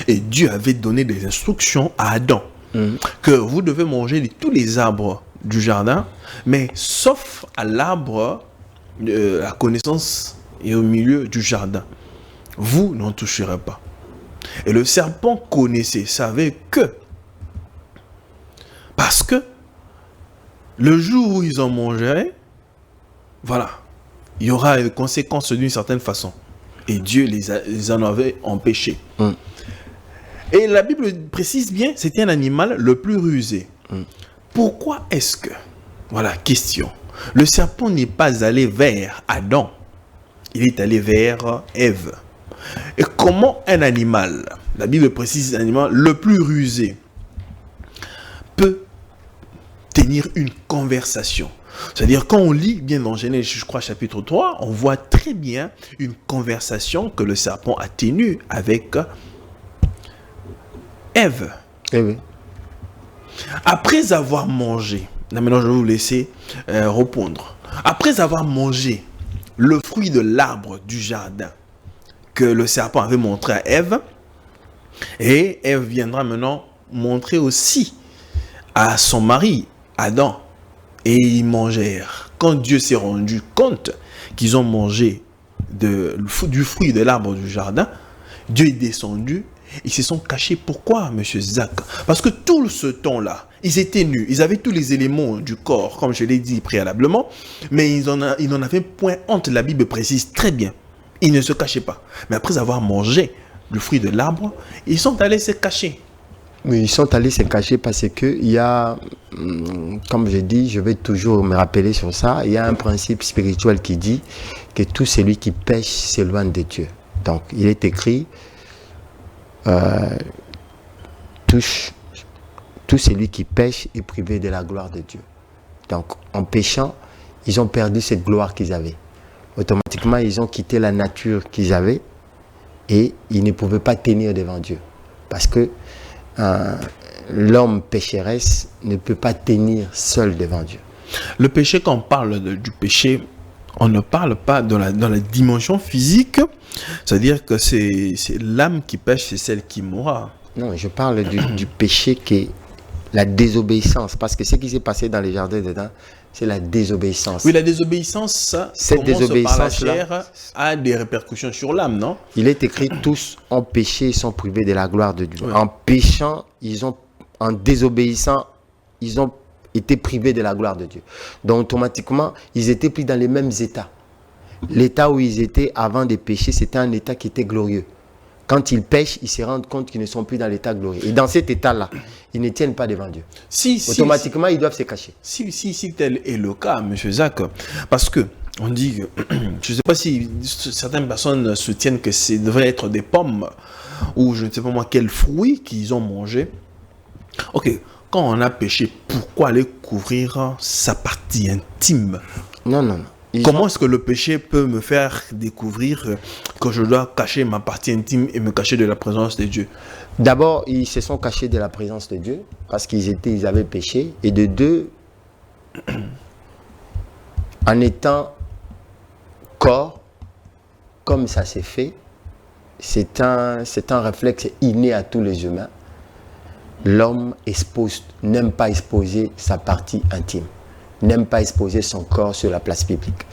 Et Dieu avait donné des instructions à Adam que vous devez manger de tous les arbres du jardin, mais sauf à l'arbre la connaissance est au milieu du jardin. Vous n'en toucherez pas. Et le serpent connaissait, savait que, parce que le jour où ils en mangeraient, voilà, il y aura une conséquence d'une certaine façon. Et Dieu les en avait empêchés. Et la Bible précise bien, c'était un animal le plus rusé. Pourquoi est-ce que, voilà, question, le serpent n'est pas allé vers Adam, il est allé vers Ève. Et comment un animal, la Bible précise, un animal le plus rusé, peut tenir une conversation? C'est-à-dire, quand on lit bien dans Genèse, je crois, chapitre 3, on voit très bien une conversation que le serpent a tenue avec Ève. Oui. Après avoir mangé, là maintenant je vais vous laisser répondre. Après avoir mangé le fruit de l'arbre du jardin que le serpent avait montré à Ève, et Ève viendra maintenant montrer aussi à son mari, Adam, et ils mangèrent. Quand Dieu s'est rendu compte qu'ils ont mangé du fruit de l'arbre du jardin, Dieu est descendu. Ils se sont cachés. Pourquoi, monsieur Zach? Parce que tout ce temps-là, ils étaient nus. Ils avaient tous les éléments du corps, comme je l'ai dit préalablement. Mais ils n'en avaient point honte. La Bible précise très bien. Ils ne se cachaient pas. Mais après avoir mangé le fruit de l'arbre, ils sont allés se cacher. Mais ils sont allés se cacher parce qu'il y a, comme je dis, je vais toujours me rappeler sur ça, il y a un principe spirituel qui dit que tout celui qui pêche s'éloigne de Dieu. Donc, il est écrit, tout celui qui pêche est privé de la gloire de Dieu. Donc, en péchant, ils ont perdu cette gloire qu'ils avaient. Automatiquement, ils ont quitté la nature qu'ils avaient et ils ne pouvaient pas tenir devant Dieu. Parce que l'homme pécheresse ne peut pas tenir seul devant Dieu. Le péché, quand on parle du péché, on ne parle pas dans la dimension physique, c'est-à-dire que c'est l'âme qui pêche, c'est celle qui mourra. Non, je parle du péché qui est la désobéissance. Parce que ce qui s'est passé dans les jardins d'Éden, c'est la désobéissance. Oui, la désobéissance, ça cette désobéissance-là a des répercussions sur l'âme, non? Il est écrit, tous ont péché et sont privés de la gloire de Dieu. Oui. En péchant, en désobéissant, ils ont été privés de la gloire de Dieu. Donc automatiquement, ils étaient pris dans les mêmes états. L'état où ils étaient avant de pécher, c'était un état qui était glorieux. Quand ils pêchent, ils se rendent compte qu'ils ne sont plus dans l'état glorieux. Et dans cet état-là, ils ne tiennent pas devant Dieu. Automatiquement, ils doivent se cacher. Si tel est le cas, M. Zach, parce que on dit que, je ne sais pas si certaines personnes soutiennent que ça devrait être des pommes ou je ne sais pas moi quels fruits qu'ils ont mangés. Ok, quand on a péché, pourquoi aller couvrir sa partie intime? Non. Comment est-ce que le péché peut me faire découvrir que je dois cacher ma partie intime et me cacher de la présence de Dieu? D'abord, ils se sont cachés de la présence de Dieu parce qu'ils avaient péché. Et de deux, en étant corps, comme ça s'est fait, c'est un réflexe inné à tous les humains. L'homme n'aime pas exposer sa partie intime, n'aime pas exposer son corps sur la place publique,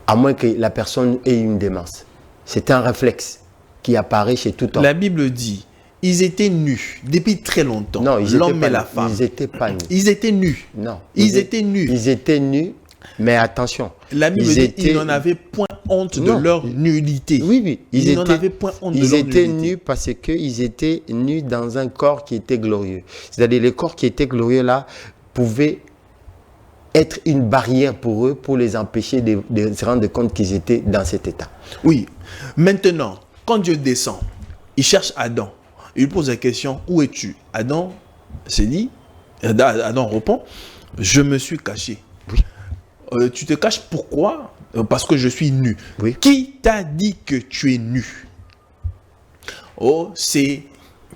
à moins que la personne ait une démence. C'est un réflexe qui apparaît chez tout homme. La Bible dit, ils étaient nus depuis très longtemps. Non, l'homme et la femme. Ils n'étaient pas nus. Ils étaient nus. Non. Ils étaient nus. Ils étaient nus, mais attention. La Bible dit qu'ils n'en avaient point honte de leur nudité. Oui. Ils n'en avaient point honte de leur nudité. Ils étaient nus parce qu'ils étaient nus dans un corps qui était glorieux. C'est-à-dire le corps qui était glorieux là pouvait être une barrière pour eux, pour les empêcher de se rendre compte qu'ils étaient dans cet état. Oui. Maintenant, quand Dieu descend, il cherche Adam. Il pose la question, où es-tu? Adam répond, je me suis caché. Oui. Tu te caches pourquoi? Parce que je suis nu. Oui. Qui t'a dit que tu es nu?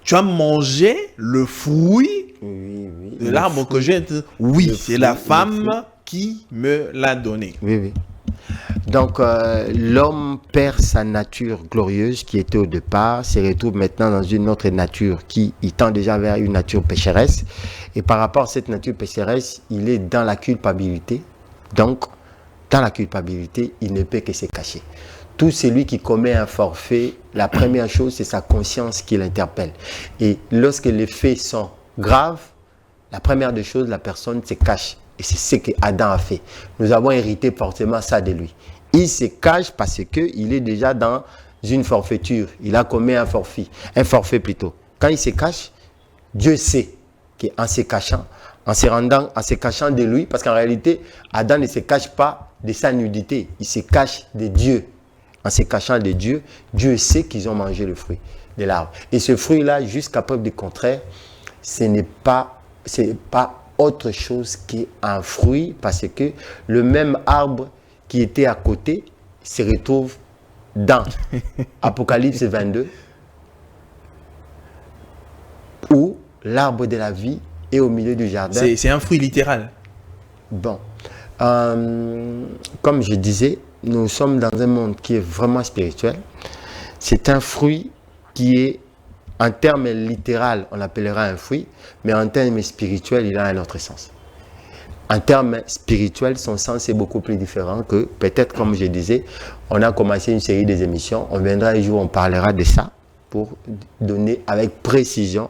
Tu as mangé le fruit de l'arbre que j'ai. Oui, c'est la femme qui me l'a donné. Oui. Donc, l'homme perd sa nature glorieuse qui était au départ, se retrouve maintenant dans une autre nature il tend déjà vers une nature pécheresse. Et par rapport à cette nature pécheresse, il est dans la culpabilité. Donc, dans la culpabilité, il ne peut que se cacher. Tout celui qui commet un forfait, la première chose, c'est sa conscience qui l'interpelle. Et lorsque les faits sont graves, la première des choses, la personne se cache. Et c'est ce qu'Adam a fait. Nous avons hérité forcément ça de lui. Il se cache parce qu'il est déjà dans une forfaiture. Il a commis un forfait plutôt. Quand il se cache, Dieu sait qu'en se cachant, en se cachant de lui, parce qu'en réalité, Adam ne se cache pas de sa nudité, il se cache de Dieu. En se cachant de Dieu, Dieu sait qu'ils ont mangé le fruit de l'arbre. Et ce fruit-là, jusqu'à preuve du contraire, ce n'est pas autre chose qu'un fruit, parce que le même arbre qui était à côté se retrouve dans Apocalypse 22, où l'arbre de la vie est au milieu du jardin. C'est un fruit littéral. Bon. Comme je disais, nous sommes dans un monde qui est vraiment spirituel. C'est un fruit qui est, en termes littéral, on l'appellera un fruit, mais en termes spirituels, il a un autre sens. En termes spirituels, son sens est beaucoup plus différent que, peut-être comme je disais, on a commencé une série des émissions, on viendra un jour, on parlera de ça, pour donner avec précision,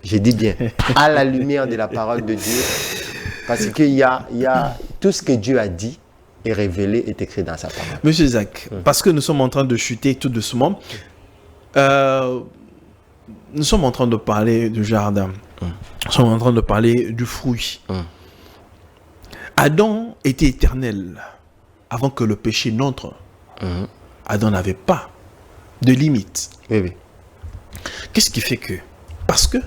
je dis bien, à la lumière de la parole de Dieu, parce qu'il y a tout ce que Dieu a dit est révélé, est écrit dans sa parole. Monsieur Zach, parce que nous sommes en train de chuter tout doucement, nous sommes en train de parler du jardin, nous sommes en train de parler du fruit. Adam était éternel avant que le péché n'entre. Adam n'avait pas de limite. Oui, oui. Qu'est-ce qui fait que? Parce que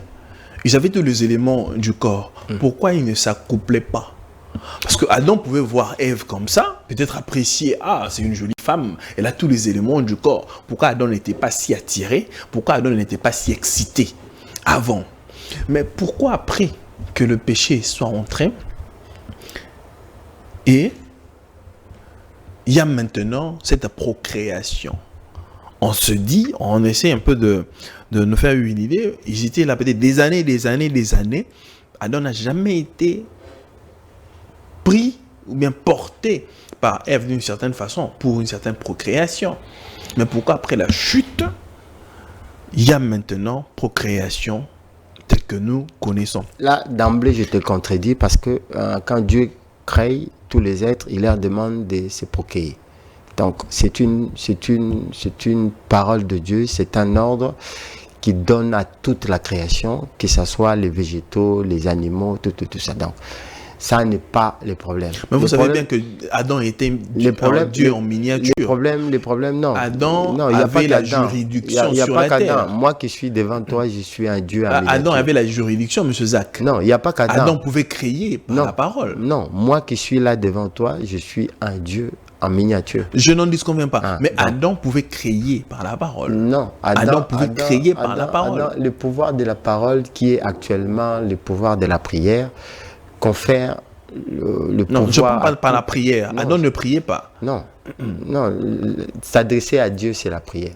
ils avaient tous les éléments du corps. Pourquoi ils ne s'accouplaient pas? Parce que Adam pouvait voir Ève comme ça, peut-être apprécier, ah, c'est une jolie femme, elle a tous les éléments du corps. Pourquoi Adam n'était pas si attiré? Pourquoi Adam n'était pas si excité avant? Mais pourquoi après que le péché soit entré, et il y a maintenant cette procréation? On se dit, on essaie un peu de nous faire une idée, ils étaient là peut-être des années. Adam n'a jamais été pris ou bien porté par Ève d'une certaine façon pour une certaine procréation. Mais pourquoi après la chute, il y a maintenant procréation telle que nous connaissons? Là, d'emblée, je te contredis parce que quand Dieu crée tous les êtres, il leur demande de se procréer. Donc, c'est une parole de Dieu, c'est un ordre qui donne à toute la création, que ce soit les végétaux, les animaux, tout ça. Donc, ça n'est pas le problème. Mais vous savez bien que Adam était Dieu en miniature. Les problèmes, non. Adam non, avait la juridiction sur la terre. Moi qui suis devant toi, je suis un Dieu en miniature. Adam avait la juridiction, monsieur Zach. Non, il n'y a pas qu'Adam. Adam pouvait créer par la parole. Non, moi qui suis là devant toi, je suis un Dieu en miniature. Je n'en disconviens pas. Mais donc, Adam pouvait créer par la parole. Non, Adam pouvait créer par la parole. Le pouvoir de la parole qui est actuellement le pouvoir de la prière confère le pouvoir... Non, je ne parle pas par la prière. Non, Adam ne priait pas. Non, s'adresser à Dieu, c'est la prière.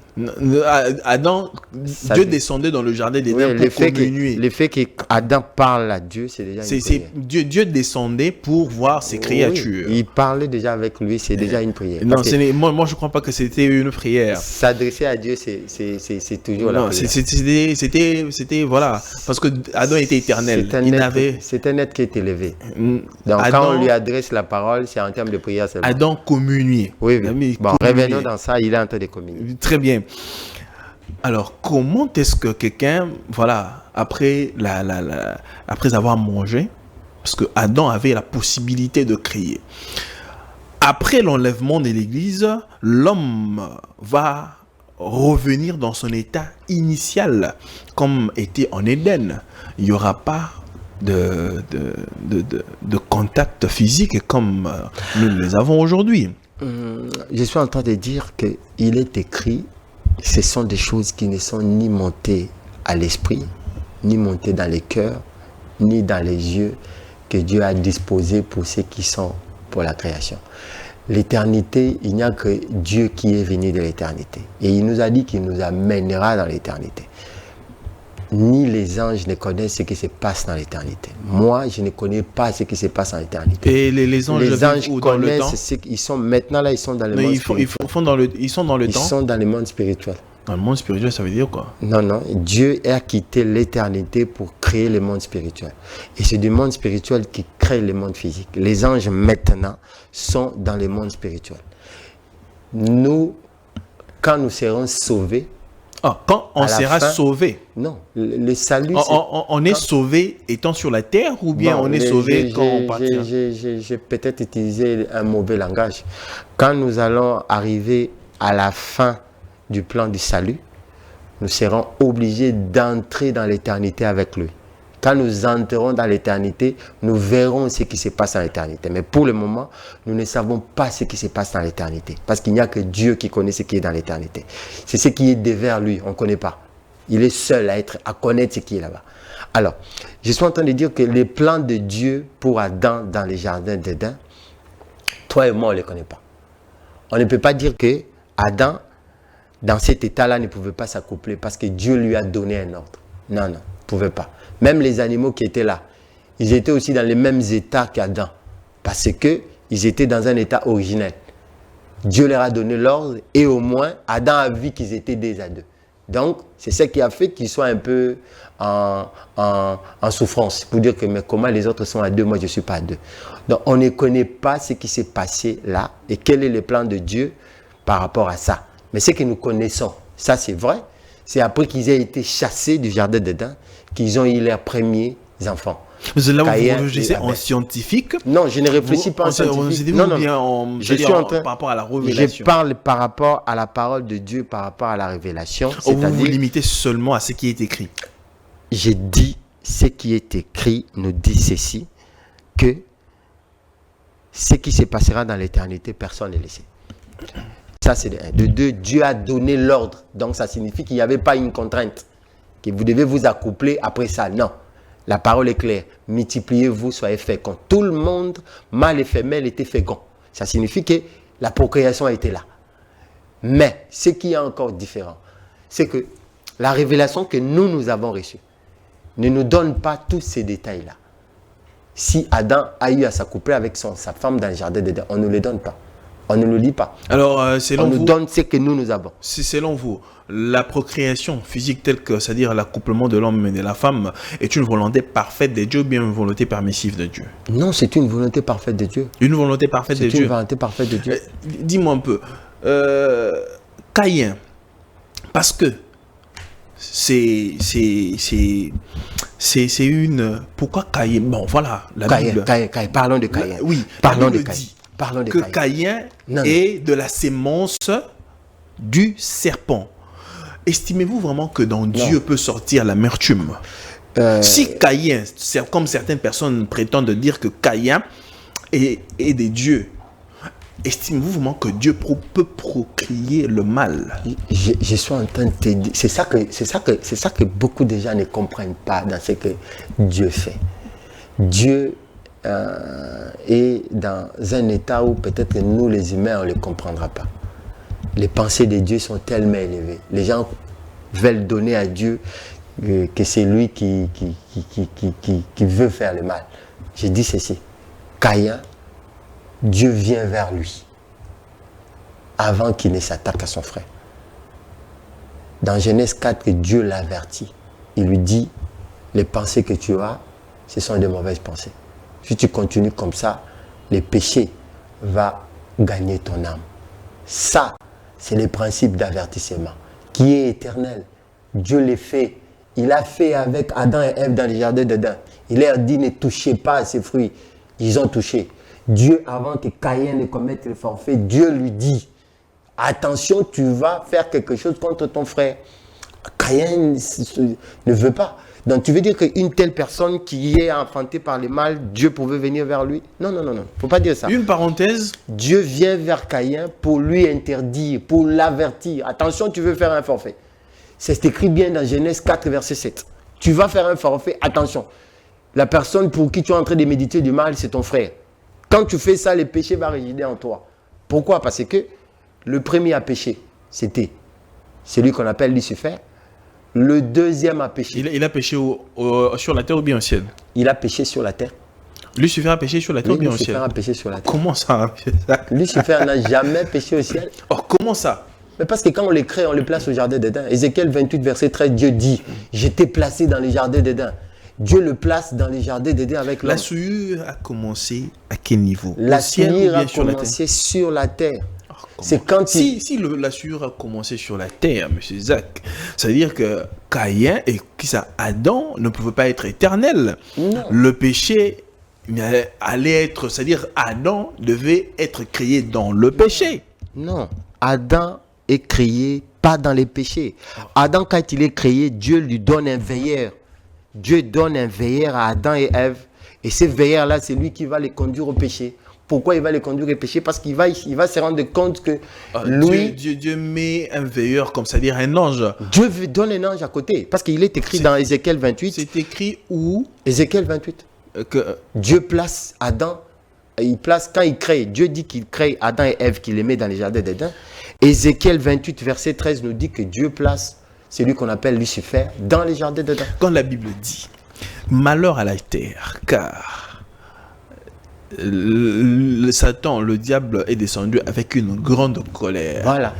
Adam, Dieu descendait dans le jardin d'Éden pour communier. Le fait qu'Adam parle à Dieu, c'est déjà une prière. Dieu descendait pour voir ses créatures. Il parlait déjà avec lui, c'est déjà une prière. Non, moi je ne crois pas que c'était une prière. S'adresser à Dieu, c'est toujours la prière. C'était, voilà, parce que Adam était éternel. C'est un être qui est élevé. Donc quand on lui adresse la parole, c'est en termes de prière seulement. Adam communiait. Oui. Bon, revenons dans ça, il est en train de communier. Très bien. Alors, comment est-ce que quelqu'un, voilà, après avoir mangé, parce que Adam avait la possibilité de créer, après l'enlèvement de l'Église, l'homme va revenir dans son état initial, comme était en Éden. Il n'y aura pas de contact physique comme nous les avons aujourd'hui. Je suis en train de dire qu'il est écrit, ce sont des choses qui ne sont ni montées à l'esprit, ni montées dans les cœurs, ni dans les yeux, que Dieu a disposées pour ceux qui sont pour la création. L'éternité, il n'y a que Dieu qui est venu de l'éternité. Et il nous a dit qu'il nous amènera dans l'éternité. Ni les anges ne connaissent ce qui se passe dans l'éternité. Moi, je ne connais pas ce qui se passe en éternité. Et les anges connaissent ce qu'ils sont maintenant là, ils sont dans le monde spirituel. Ils sont dans le temps. Ils sont dans le monde spirituel. Dans le monde spirituel, ça veut dire quoi? Non. Dieu a quitté l'éternité pour créer le monde spirituel. Et c'est du monde spirituel qui crée le monde physique. Les anges maintenant sont dans le monde spirituel. Nous, quand nous serons sauvés, quand on sera sauvé. Non, le salut. On est sauvé étant sur la terre ou bien on est sauvé quand on partira? J'ai peut-être utilisé un mauvais langage. Quand nous allons arriver à la fin du plan du salut, nous serons obligés d'entrer dans l'éternité avec lui. Quand nous entrerons dans l'éternité, nous verrons ce qui se passe dans l'éternité. Mais pour le moment, nous ne savons pas ce qui se passe dans l'éternité. Parce qu'il n'y a que Dieu qui connaît ce qui est dans l'éternité. C'est ce qui est devers lui, on ne connaît pas. Il est seul à connaître ce qui est là-bas. Alors, je suis en train de dire que les plans de Dieu pour Adam dans les jardins d'Éden, toi et moi, on ne les connaît pas. On ne peut pas dire que Adam, dans cet état-là, ne pouvait pas s'accoupler parce que Dieu lui a donné un ordre. Non, il ne pouvait pas. Même les animaux qui étaient là, ils étaient aussi dans les mêmes états qu'Adam. Parce qu'ils étaient dans un état originel. Dieu leur a donné l'ordre et au moins, Adam a vu qu'ils étaient deux à deux. Donc, c'est ce qui a fait qu'ils soient un peu en souffrance. Pour dire que, mais comment les autres sont à deux, moi je ne suis pas à deux. Donc, on ne connaît pas ce qui s'est passé là et quel est le plan de Dieu par rapport à ça. Mais ce que nous connaissons, ça c'est vrai, c'est après qu'ils aient été chassés du jardin d'Éden qu'ils ont eu leurs premiers enfants. Vous là, Caïn vous réfléchissez et en Abel. scientifique. Non, je ne réfléchis pas en scientifique. Non, non. Je suis en train, par rapport à la révélation. je parle par rapport à la parole de Dieu, par rapport à la révélation. Ou vous vous C'est-à-dire, limitez seulement à ce qui est écrit. j'ai dit ce qui est écrit nous dit ceci, que ce qui se passera dans l'éternité, personne ne le sait. Ça, c'est de un. De deux, Dieu a donné l'ordre. Donc, ça signifie qu'il n'y avait pas une contrainte. Que vous devez vous accoupler après ça. Non. La parole est claire. Multipliez-vous, soyez féconds. Tout le monde, mâle et femelle, était fécond. Ça signifie que la procréation a été là. Mais, ce qui est encore différent, c'est que la révélation que nous avons reçue ne nous donne pas tous ces détails-là. Si Adam a eu à s'accoupler avec sa femme dans le jardin d'Éden, on ne le donne pas. On ne le lit pas. Alors, On selon nous vous, donne ce que nous avons. selon vous, la procréation physique telle que, c'est-à-dire l'accouplement de l'homme et de la femme, est une volonté parfaite de Dieu ou bien une volonté permissive de Dieu? Non, c'est une volonté parfaite de Dieu. Une volonté parfaite de C'est une Dieu. volonté parfaite de Dieu. Dis-moi un peu, Caïn, parce que c'est une... Pourquoi Caïn? Bon, voilà, la Bible... Caïn. Parlons de Caïn. Oui, Parlons la de Bible Caïn. dit Parlons de que Caïn. Caïn Non, est de la sémence du serpent. Estimez-vous vraiment que dans Dieu peut sortir l'amertume? Si Caïn, comme certaines personnes prétendent dire que Caïn est des dieux, estimez-vous vraiment que Dieu peut procréer le mal? Je suis en train de te dire, c'est ça que beaucoup de gens ne comprennent pas dans ce que Dieu fait. Dieu est dans un état où peut-être que nous les humains on ne le comprendra pas. Les pensées de Dieu sont tellement élevées. Les gens veulent donner à Dieu que c'est lui qui veut faire le mal. Je dis ceci, Caïn, Dieu vient vers lui avant qu'il ne s'attaque à son frère. Dans Genèse 4, Dieu l'avertit. Il lui dit, les pensées que tu as, ce sont de mauvaises pensées. Si tu continues comme ça, le péché va gagner ton âme. Ça, c'est le principe d'avertissement qui est éternel. Dieu l'a fait. Il a fait avec Adam et Ève dans le jardin d'Éden. Il leur dit, ne touchez pas à ces fruits. Ils ont touché. Dieu, avant que Caïn ne commette le forfait, Dieu lui dit, attention, tu vas faire quelque chose contre ton frère. Caïn ne veut pas. Donc tu veux dire qu'une telle personne qui est enfantée par le mal, Dieu pouvait venir vers lui? Non. Il ne faut pas dire ça. Une parenthèse. Dieu vient vers Caïn pour lui interdire, pour l'avertir. Attention, tu veux faire un forfait. C'est écrit bien dans Genèse 4, verset 7. Tu vas faire un forfait, attention. La personne pour qui tu es en train de méditer du mal, c'est ton frère. Quand tu fais ça, le péché va résider en toi. Pourquoi? Parce que le premier à pécher, c'était celui qu'on appelle Lucifer. Le deuxième a péché. Il a péché sur la terre ou bien au ciel? Il a péché sur la terre. Lucifer a péché sur la terre ou bien au Lucifer ciel? a péché sur la terre. Comment ça? Lucifer n'a jamais péché au ciel. Oh, comment ça? Mais parce que quand on les crée, on les place au jardin d'Éden. Ézéchiel 28, verset 13, Dieu dit, je t'ai placé dans les jardins d'Éden. Dieu le place dans les jardins d'Éden avec l'homme. La souillure a commencé à quel niveau? La Au ciel ou souillure bien a sur la terre? commencé sur la terre. Comment? C'est quand la souillure a commencé sur la terre, M. Zach, ça veut dire que Caïn et Adam ne pouvaient pas être éternels. Non. Le péché allait être, c'est-à-dire Adam devait être créé dans le péché. Non. Adam est créé pas dans les péchés. Adam, quand il est créé, Dieu lui donne un veilleur. Dieu donne un veilleur à Adam et Ève. Et ce veilleur-là, c'est lui qui va les conduire au péché. Pourquoi il va les conduire au péché? Parce qu'il va se rendre compte que lui... Dieu met un veilleur, comme c'est-à-dire un ange. Dieu donne un ange à côté. Parce qu'il est écrit dans Ézéchiel 28. C'est écrit où? Ézéchiel 28. Dieu place Adam, quand il crée, Dieu dit qu'il crée Adam et Ève, qu'il les met dans les jardins d'Éden. Ézéchiel 28, verset 13 nous dit que Dieu place celui qu'on appelle Lucifer dans les jardins d'Éden. Quand la Bible dit « Malheur à la terre, car Satan, le diable, est descendu avec une grande colère. » Voilà.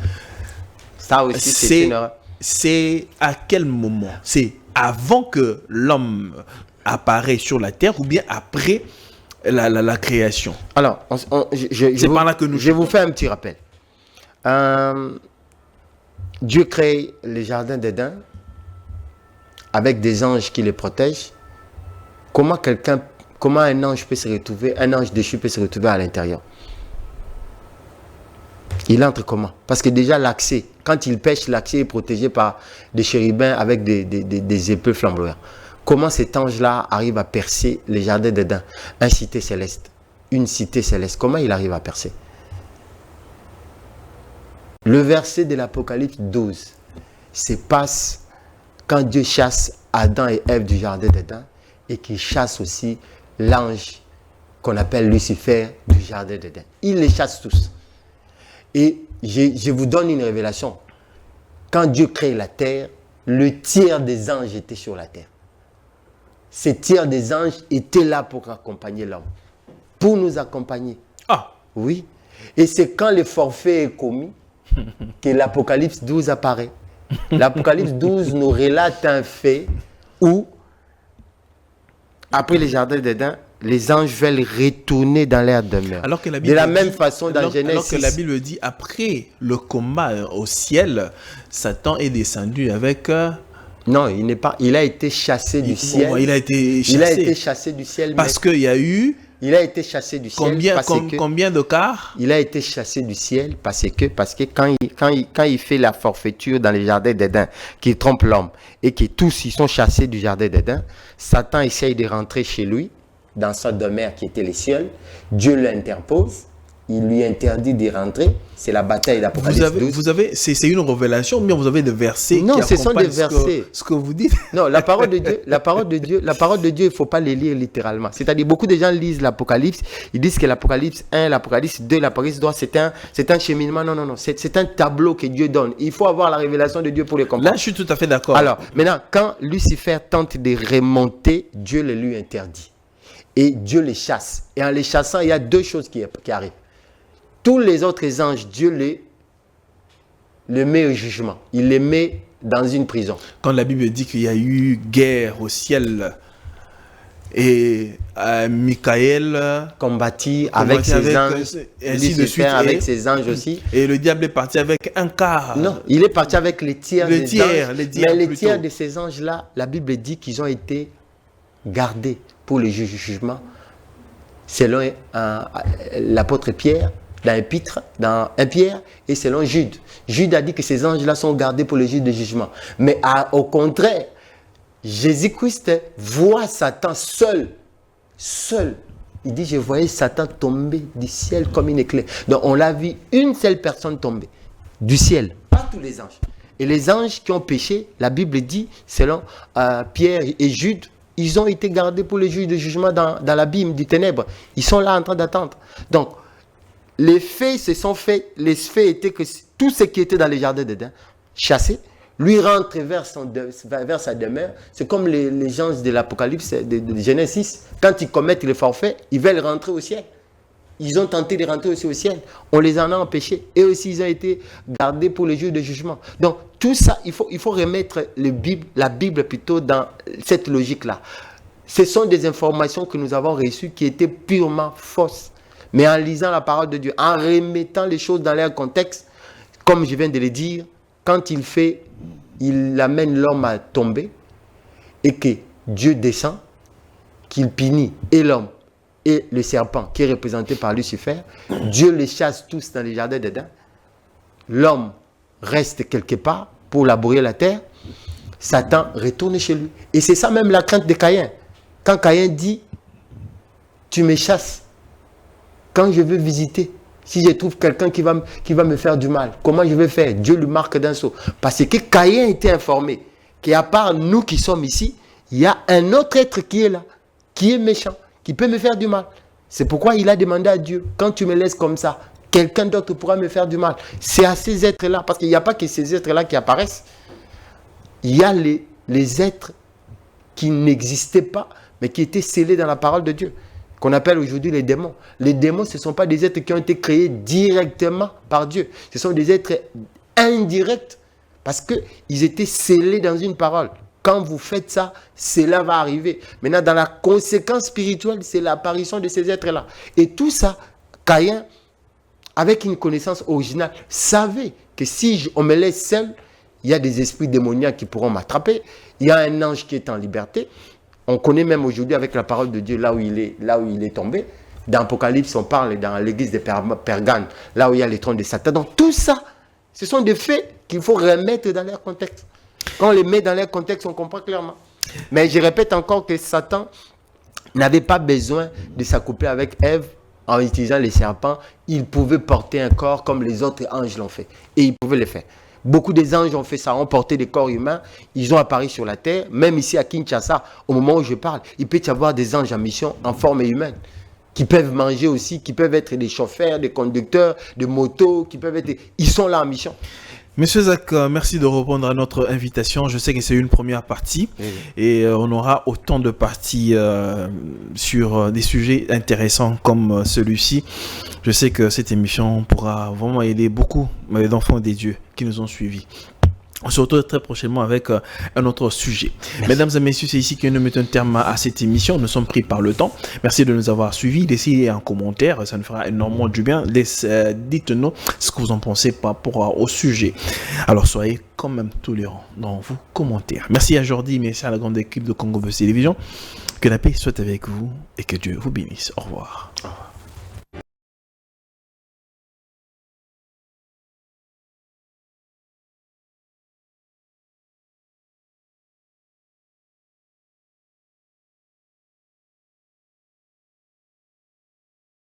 Ça aussi, c'est une erreur. C'est à quel moment? C'est avant que l'homme apparaît sur la terre ou bien après la création? Alors, je vous fais un petit rappel. Dieu crée les jardins d'Éden avec des anges qui les protègent comment un ange peut se retrouver, un ange déchu peut se retrouver à l'intérieur? Il entre comment? Parce que déjà l'accès, quand il pêche, l'accès est protégé par des chérubins avec des épées flamboyantes. Comment cet ange-là arrive à percer les jardins d'Éden? Une cité céleste. Comment il arrive à percer? Le verset de l'Apocalypse 12 se passe quand Dieu chasse Adam et Ève du jardin d'Éden et qu'il chasse aussi l'ange qu'on appelle Lucifer du jardin d'Éden. Il les chasse tous. Et je vous donne une révélation. Quand Dieu crée la terre, le tiers des anges était sur la terre. Ce tiers des anges étaient là pour accompagner l'homme. Pour nous accompagner. Ah! Oui. Et c'est quand le forfait est commis que l'Apocalypse 12 apparaît. L'Apocalypse 12 nous relate un fait où, après les jardins d'Éden, les anges veulent retourner dans leur demeure. Alors que la Bible de la même façon, dans Genèse 6. Alors que la Bible dit, après le combat au ciel, Satan est descendu avec... Non, il n'est pas. Il a été chassé du ciel. Il a été chassé. Il a été chassé du ciel. Parce qu'il y a eu... Il a été chassé du ciel. Combien de quarts? Il a été chassé du ciel parce que quand il fait la forfaiture dans les jardins d'Éden, qu'il trompe l'homme et que tous ils sont chassés du jardin d'Éden, Satan essaye de rentrer chez lui, dans sa demeure qui était les cieux. Dieu l'interpose. Il lui interdit de rentrer. C'est la bataille d'Apocalypse 12. C'est une révélation, ou bien vous avez des versets non, qui ce sont des versets. Ce que vous dites. Non, la parole de Dieu, il ne faut pas les lire littéralement. C'est-à-dire, beaucoup de gens lisent l'Apocalypse, ils disent que l'Apocalypse 1, l'Apocalypse 2, l'Apocalypse 3, c'est un cheminement. Non. C'est un tableau que Dieu donne. Il faut avoir la révélation de Dieu pour les comprendre. Là, je suis tout à fait d'accord. Alors, maintenant, quand Lucifer tente de remonter, Dieu le lui interdit. Et Dieu les chasse. Et en les chassant, il y a deux choses qui arrivent. Tous les autres anges, Dieu les met au jugement. Il les met dans une prison. Quand la Bible dit qu'il y a eu guerre au ciel et Michael combattit avec ses anges, ainsi de suite, avec ses anges aussi. Et le diable est parti avec un quart. Non, il est parti avec les tiers des anges. Mais les tiers de ces anges-là, la Bible dit qu'ils ont été gardés pour le jugement. Selon l'apôtre Pierre, dans 1 Pierre, et selon Jude. Jude a dit que ces anges-là sont gardés pour le jour de jugement. Mais au contraire, Jésus-Christ voit Satan seul. Il dit, je voyais Satan tomber du ciel comme une éclair. Donc on l'a vu une seule personne tomber du ciel, pas tous les anges. Et les anges qui ont péché, la Bible dit, selon Pierre et Jude, ils ont été gardés pour le jour de jugement dans l'abîme du ténèbre. Ils sont là en train d'attendre. Donc, les faits se sont faits. Les faits étaient que tout ce qui était dans les jardins d'Éden, chassé, lui rentre vers sa demeure. C'est comme les gens de l'Apocalypse de Genèse 6. Quand ils commettent le forfait, ils veulent rentrer au ciel. Ils ont tenté de rentrer aussi au ciel. On les en a empêchés. Et aussi, ils ont été gardés pour le jour de jugement. Donc, tout ça, il faut remettre la Bible plutôt dans cette logique-là. Ce sont des informations que nous avons reçues qui étaient purement fausses. Mais en lisant la parole de Dieu, en remettant les choses dans leur contexte, comme je viens de le dire, quand il amène l'homme à tomber et que Dieu descend, qu'il punit et l'homme et le serpent qui est représenté par Lucifer, Dieu les chasse tous dans les jardins d'Éden. L'homme reste quelque part pour labourer la terre. Satan retourne chez lui. Et c'est ça même la crainte de Caïn. Quand Caïn dit, tu me chasses. Quand je veux visiter, si je trouve quelqu'un qui va me faire du mal, comment je vais faire? Dieu lui marque d'un sceau. Parce que Caïn était informé qu'à part nous qui sommes ici, il y a un autre être qui est là, qui est méchant, qui peut me faire du mal. C'est pourquoi il a demandé à Dieu, quand tu me laisses comme ça, quelqu'un d'autre pourra me faire du mal. C'est à ces êtres-là, parce qu'il n'y a pas que ces êtres-là qui apparaissent. Il y a les êtres qui n'existaient pas, mais qui étaient scellés dans la parole de Dieu, qu'on appelle aujourd'hui les démons. Les démons, ce ne sont pas des êtres qui ont été créés directement par Dieu. Ce sont des êtres indirects parce qu'ils étaient scellés dans une parole. Quand vous faites ça, cela va arriver. Maintenant, dans la conséquence spirituelle, c'est l'apparition de ces êtres-là. Et tout ça, Caïn, avec une connaissance originale, savait que si on me laisse seul, il y a des esprits démoniaques qui pourront m'attraper. Il y a un ange qui est en liberté. On connaît même aujourd'hui avec la parole de Dieu là où il est tombé. Dans Apocalypse, on parle dans l'église de Pergame, là où il y a les trônes de Satan. Donc tout ça, ce sont des faits qu'il faut remettre dans leur contexte. Quand on les met dans leur contexte, on comprend clairement. Mais je répète encore que Satan n'avait pas besoin de s'accoupler avec Ève en utilisant les serpents. Il pouvait porter un corps comme les autres anges l'ont fait. Et il pouvait le faire. Beaucoup des anges ont fait ça, ont porté des corps humains. Ils ont apparu sur la terre. Même ici à Kinshasa, au moment où je parle, il peut y avoir des anges en mission en forme humaine qui peuvent manger aussi, qui peuvent être des chauffeurs, des conducteurs, de motos, qui peuvent être... Ils sont là en mission. Monsieur Zach, merci de répondre à notre invitation. Je sais que c'est une première partie et on aura autant de parties sur des sujets intéressants comme celui-ci. Je sais que cette émission pourra vraiment aider beaucoup d'enfants des dieux qui nous ont suivis. On se retrouve très prochainement avec un autre sujet. Merci. Mesdames et messieurs, c'est ici que nous mettons un terme à cette émission. Nous sommes pris par le temps. Merci de nous avoir suivis. Laissez un commentaire, ça nous fera énormément du bien. Dites-nous ce que vous en pensez par rapport au sujet. Alors soyez quand même tolérants dans vos commentaires. Merci à Jordi, merci à la grande équipe de Congo Buzz Télévision. Que la paix soit avec vous et que Dieu vous bénisse. Au revoir. Au revoir.